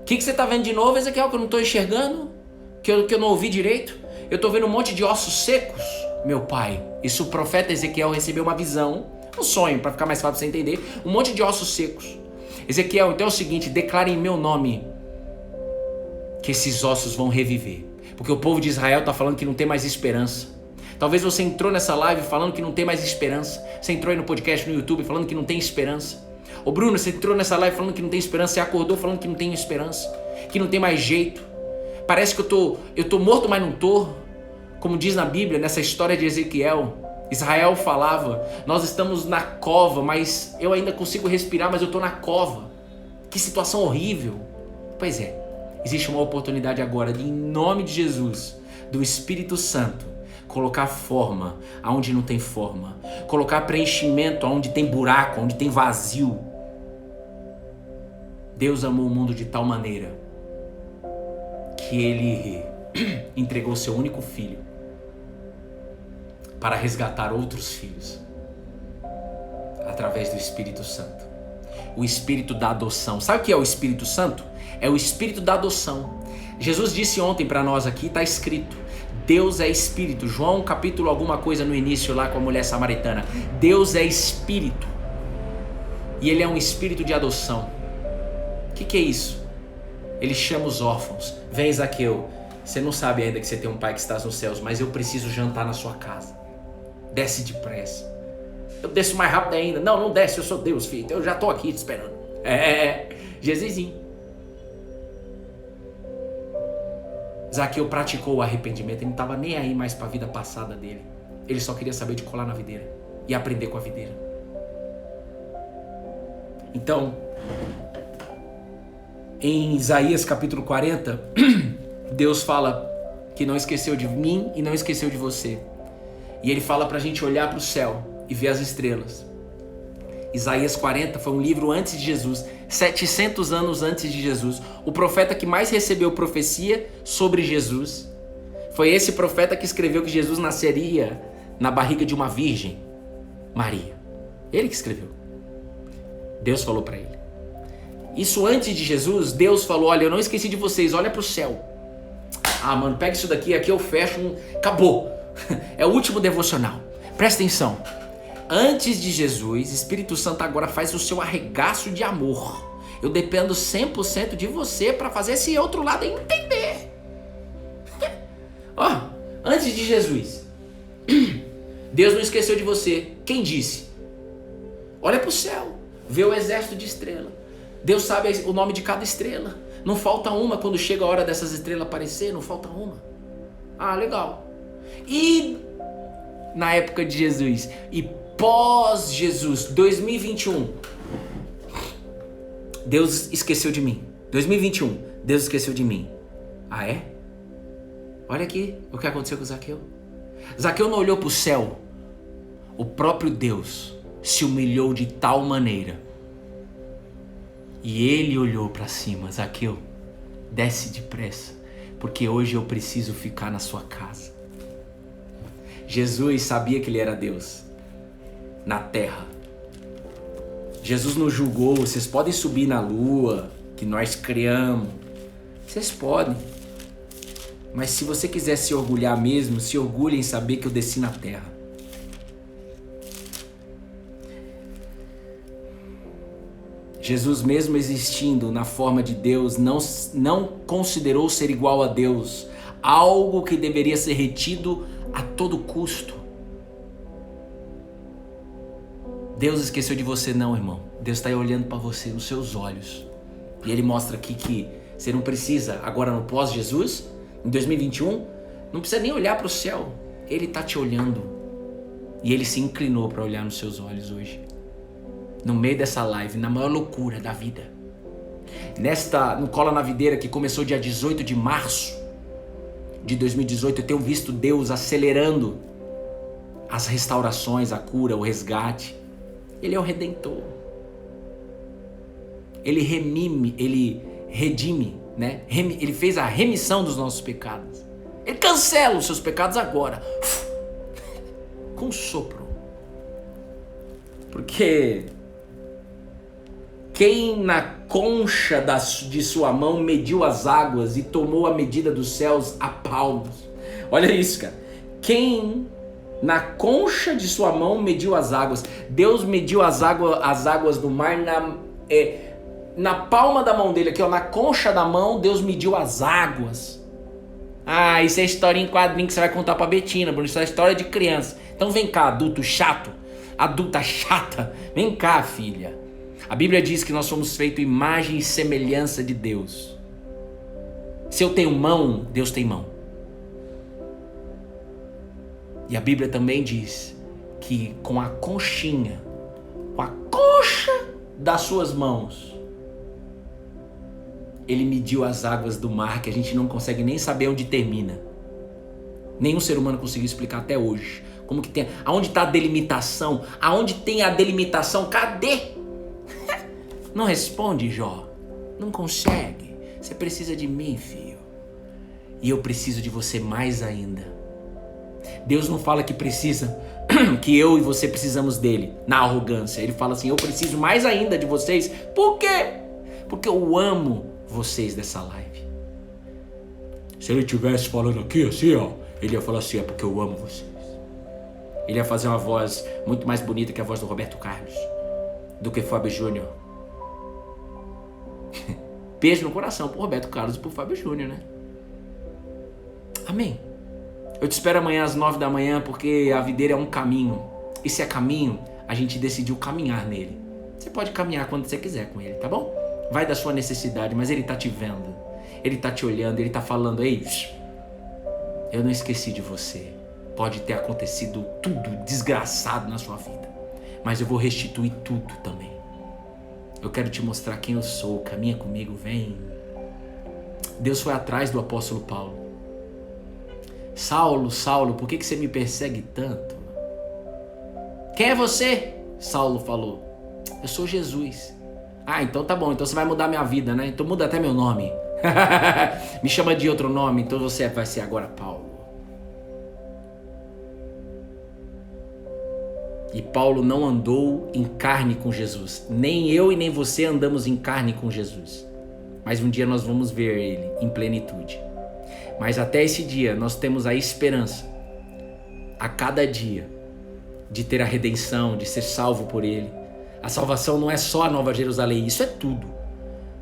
O que você tá vendo de novo, Ezequiel, que eu não tô enxergando? Que eu não ouvi direito? Eu tô vendo um monte de ossos secos, meu pai. Isso o profeta Ezequiel recebeu uma visão, um sonho, para ficar mais fácil pra você entender. Um monte de ossos secos. Ezequiel, então é o seguinte, declare em meu nome que esses ossos vão reviver. Porque o povo de Israel tá falando que não tem mais esperança. Talvez você entrou nessa live falando que não tem mais esperança. Você entrou aí no podcast, no YouTube, falando que não tem esperança. Ô Bruno, você entrou nessa live falando que não tem esperança. Você acordou falando que não tem esperança, que não tem mais jeito. Parece que eu tô morto, mas não tô. Como diz na Bíblia, nessa história de Ezequiel, Israel falava, nós estamos na cova, mas eu ainda consigo respirar, mas eu tô na cova. Que situação horrível. Pois é, existe uma oportunidade agora de, em nome de Jesus, do Espírito Santo, colocar forma aonde não tem forma, colocar preenchimento aonde tem buraco, onde tem vazio. Deus amou o mundo de tal maneira que Ele entregou seu único filho para resgatar outros filhos através do Espírito Santo. O Espírito da adoção. Sabe o que é o Espírito Santo? É o Espírito da adoção. Jesus disse ontem para nós aqui, está escrito, Deus é Espírito. João capítulo alguma coisa no início lá com a mulher samaritana. Deus é Espírito. E Ele é um Espírito de adoção. O que é isso? Ele chama os órfãos. Vem, Zaqueu, você não sabe ainda que você tem um pai que está nos céus, mas eu preciso jantar na sua casa. Desce depressa. Eu desço mais rápido ainda. Não desce, eu sou Deus, filho. Eu já estou aqui te esperando. Jesusinho. Zaqueu praticou o arrependimento. Ele não estava nem aí mais para a vida passada dele. Ele só queria saber de colar na videira e aprender com a videira. Então, em Isaías capítulo 40, Deus fala que não esqueceu de mim e não esqueceu de você. E Ele fala para a gente olhar para o céu e ver as estrelas. Isaías 40 foi um livro antes de Jesus, 700 anos antes de Jesus. O profeta que mais recebeu profecia sobre Jesus foi esse profeta que escreveu que Jesus nasceria na barriga de uma virgem, Maria. Ele que escreveu. Deus falou para ele. Isso antes de Jesus, Deus falou, olha, eu não esqueci de vocês, olha para o céu. Ah, mano, pega isso daqui, aqui eu fecho, acabou. É o último devocional. Presta atenção. Antes de Jesus, Espírito Santo agora faz o seu arregaço de amor. Eu dependo 100% de você para fazer esse outro lado entender. Ó, antes de Jesus, Deus não esqueceu de você. Quem disse? Olha para o céu, vê o exército de estrela. Deus sabe o nome de cada estrela. Não falta uma quando chega a hora dessas estrelas aparecer, não falta uma. Ah, legal. E na época de Jesus e pós-Jesus, 2021, Deus esqueceu de mim. 2021, Deus esqueceu de mim. Ah, é? Olha aqui o que aconteceu com Zaqueu. Zaqueu não olhou para o céu. O próprio Deus se humilhou de tal maneira. E ele olhou para cima. Zaqueu, desce depressa, porque hoje eu preciso ficar na sua casa. Jesus sabia que ele era Deus na terra. Jesus não julgou, vocês podem subir na lua, que nós criamos. Vocês podem. Mas se você quiser se orgulhar mesmo, se orgulhe em saber que eu desci na terra. Jesus, mesmo existindo na forma de Deus, não considerou ser igual a Deus algo que deveria ser retido a todo custo. Deus esqueceu de você não, irmão. Deus está aí olhando para você nos seus olhos. E Ele mostra aqui que você não precisa, agora no pós-Jesus, em 2021, não precisa nem olhar para o céu. Ele está te olhando. E Ele se inclinou para olhar nos seus olhos hoje. No meio dessa live, na maior loucura da vida. No Cola na Videira, que começou dia 18 de março de 2018, eu tenho visto Deus acelerando as restaurações, a cura, o resgate. Ele é o Redentor. Ele redime, né? Ele fez a remissão dos nossos pecados. Ele cancela os seus pecados agora. Com um sopro. Porque quem na concha de sua mão mediu as águas e tomou a medida dos céus a palmos. Olha isso, cara. Quem na concha de sua mão mediu as águas. Deus mediu as águas do mar na palma da mão dele, aqui, ó, na concha da mão, Deus mediu as águas. Ah, isso é história em quadrinho que você vai contar pra Betina, Bruno. Isso é história de criança. Então vem cá, adulto chato, adulta chata. Vem cá, filha. A Bíblia diz que nós somos feitos imagem e semelhança de Deus. Se eu tenho mão, Deus tem mão. E a Bíblia também diz que com a conchinha, com a concha das suas mãos, Ele mediu as águas do mar, que a gente não consegue nem saber onde termina. Nenhum ser humano conseguiu explicar até hoje. Como que tem? Aonde está a delimitação? Aonde tem a delimitação? Cadê? Não responde, Jó. Não consegue. Você precisa de mim, filho. E eu preciso de você mais ainda. Deus não fala que precisa, que eu e você precisamos dele, na arrogância. Ele fala assim, eu preciso mais ainda de vocês. Por quê? Porque eu amo vocês dessa live. Se ele estivesse falando aqui assim, ó, ele ia falar assim, é porque eu amo vocês. Ele ia fazer uma voz muito mais bonita que a voz do Roberto Carlos, do que Fábio Júnior. Beijo no coração pro Roberto Carlos e pro Fábio Júnior, né? Amém. Eu te espero amanhã às 9 da manhã, porque a videira é um caminho. E se é caminho, a gente decidiu caminhar nele. Você pode caminhar quando você quiser com ele, tá bom? Vai da sua necessidade, mas ele tá te vendo. Ele tá te olhando, ele tá falando, ei, eu não esqueci de você. Pode ter acontecido tudo desgraçado na sua vida, mas eu vou restituir tudo também. Eu quero te mostrar quem eu sou, caminha comigo, vem. Deus foi atrás do apóstolo Paulo. Saulo, Saulo, por que você me persegue tanto? Quem é você? Saulo falou. Eu sou Jesus. Ah, então tá bom, então você vai mudar minha vida, né? Então muda até meu nome. Me chama de outro nome, então você vai ser agora Paulo. E Paulo não andou em carne com Jesus. Nem eu e nem você andamos em carne com Jesus. Mas um dia nós vamos ver ele em plenitude. Mas até esse dia nós temos a esperança, a cada dia, de ter a redenção, de ser salvo por ele. A salvação não é só a Nova Jerusalém, isso é tudo.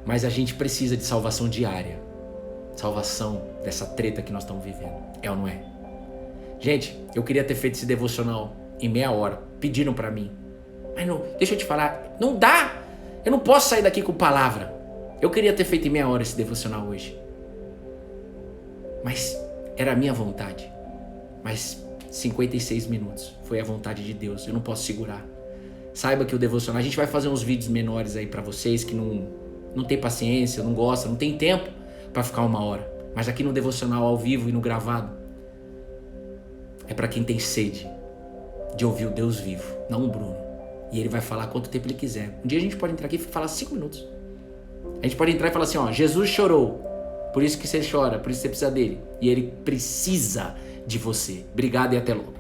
Mas a gente precisa de salvação diária. Salvação dessa treta que nós estamos vivendo. É ou não é? Gente, eu queria ter feito esse devocional em meia hora. Pediram pra mim. Mas não, deixa eu te falar, não dá. Eu não posso sair daqui com palavra. Eu queria ter feito em meia hora esse devocional hoje. Mas era a minha vontade. Mas 56 minutos foi a vontade de Deus. Eu não posso segurar. Saiba que o devocional, a gente vai fazer uns vídeos menores aí pra vocês que não tem paciência, não gosta, não tem tempo pra ficar uma hora. Mas aqui no devocional ao vivo e no gravado é pra quem tem sede de ouvir o Deus vivo, não o Bruno. E ele vai falar quanto tempo ele quiser. Um dia a gente pode entrar aqui e falar 5 minutos. A gente pode entrar e falar assim, ó, Jesus chorou, por isso que você chora, por isso que você precisa dele. E ele precisa de você. Obrigado e até logo.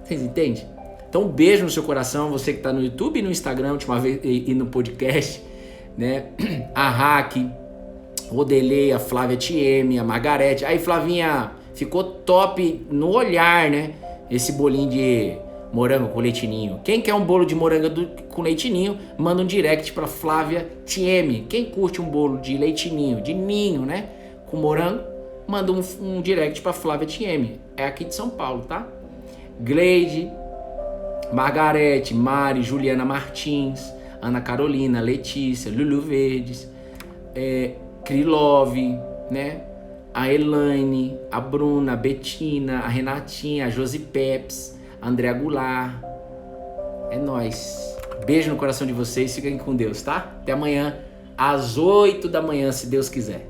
Vocês entendem? Então um beijo no seu coração, você que tá no YouTube e no Instagram, última vez, e no podcast, né? A Hack, o Odelei, a Flávia TM, a Margarete. Aí, Flavinha, ficou top no olhar, né? Esse bolinho de morango com leitinho. Quem quer um bolo de morango com leitinho, manda um direct pra Flávia TM. Quem curte um bolo de leitinho, de ninho, né? Com morango, manda um direct pra Flávia TM. É aqui de São Paulo, tá? Gleide, Margarete, Mari, Juliana Martins, Ana Carolina, Letícia, Lulu Verdes, Krilove, né? A Elaine, a Bruna, a Betina, a Renatinha, a Josi Peps, a Andréa Goulart. É nóis. Beijo no coração de vocês, fiquem com Deus, tá? Até amanhã, às 8 da manhã, se Deus quiser.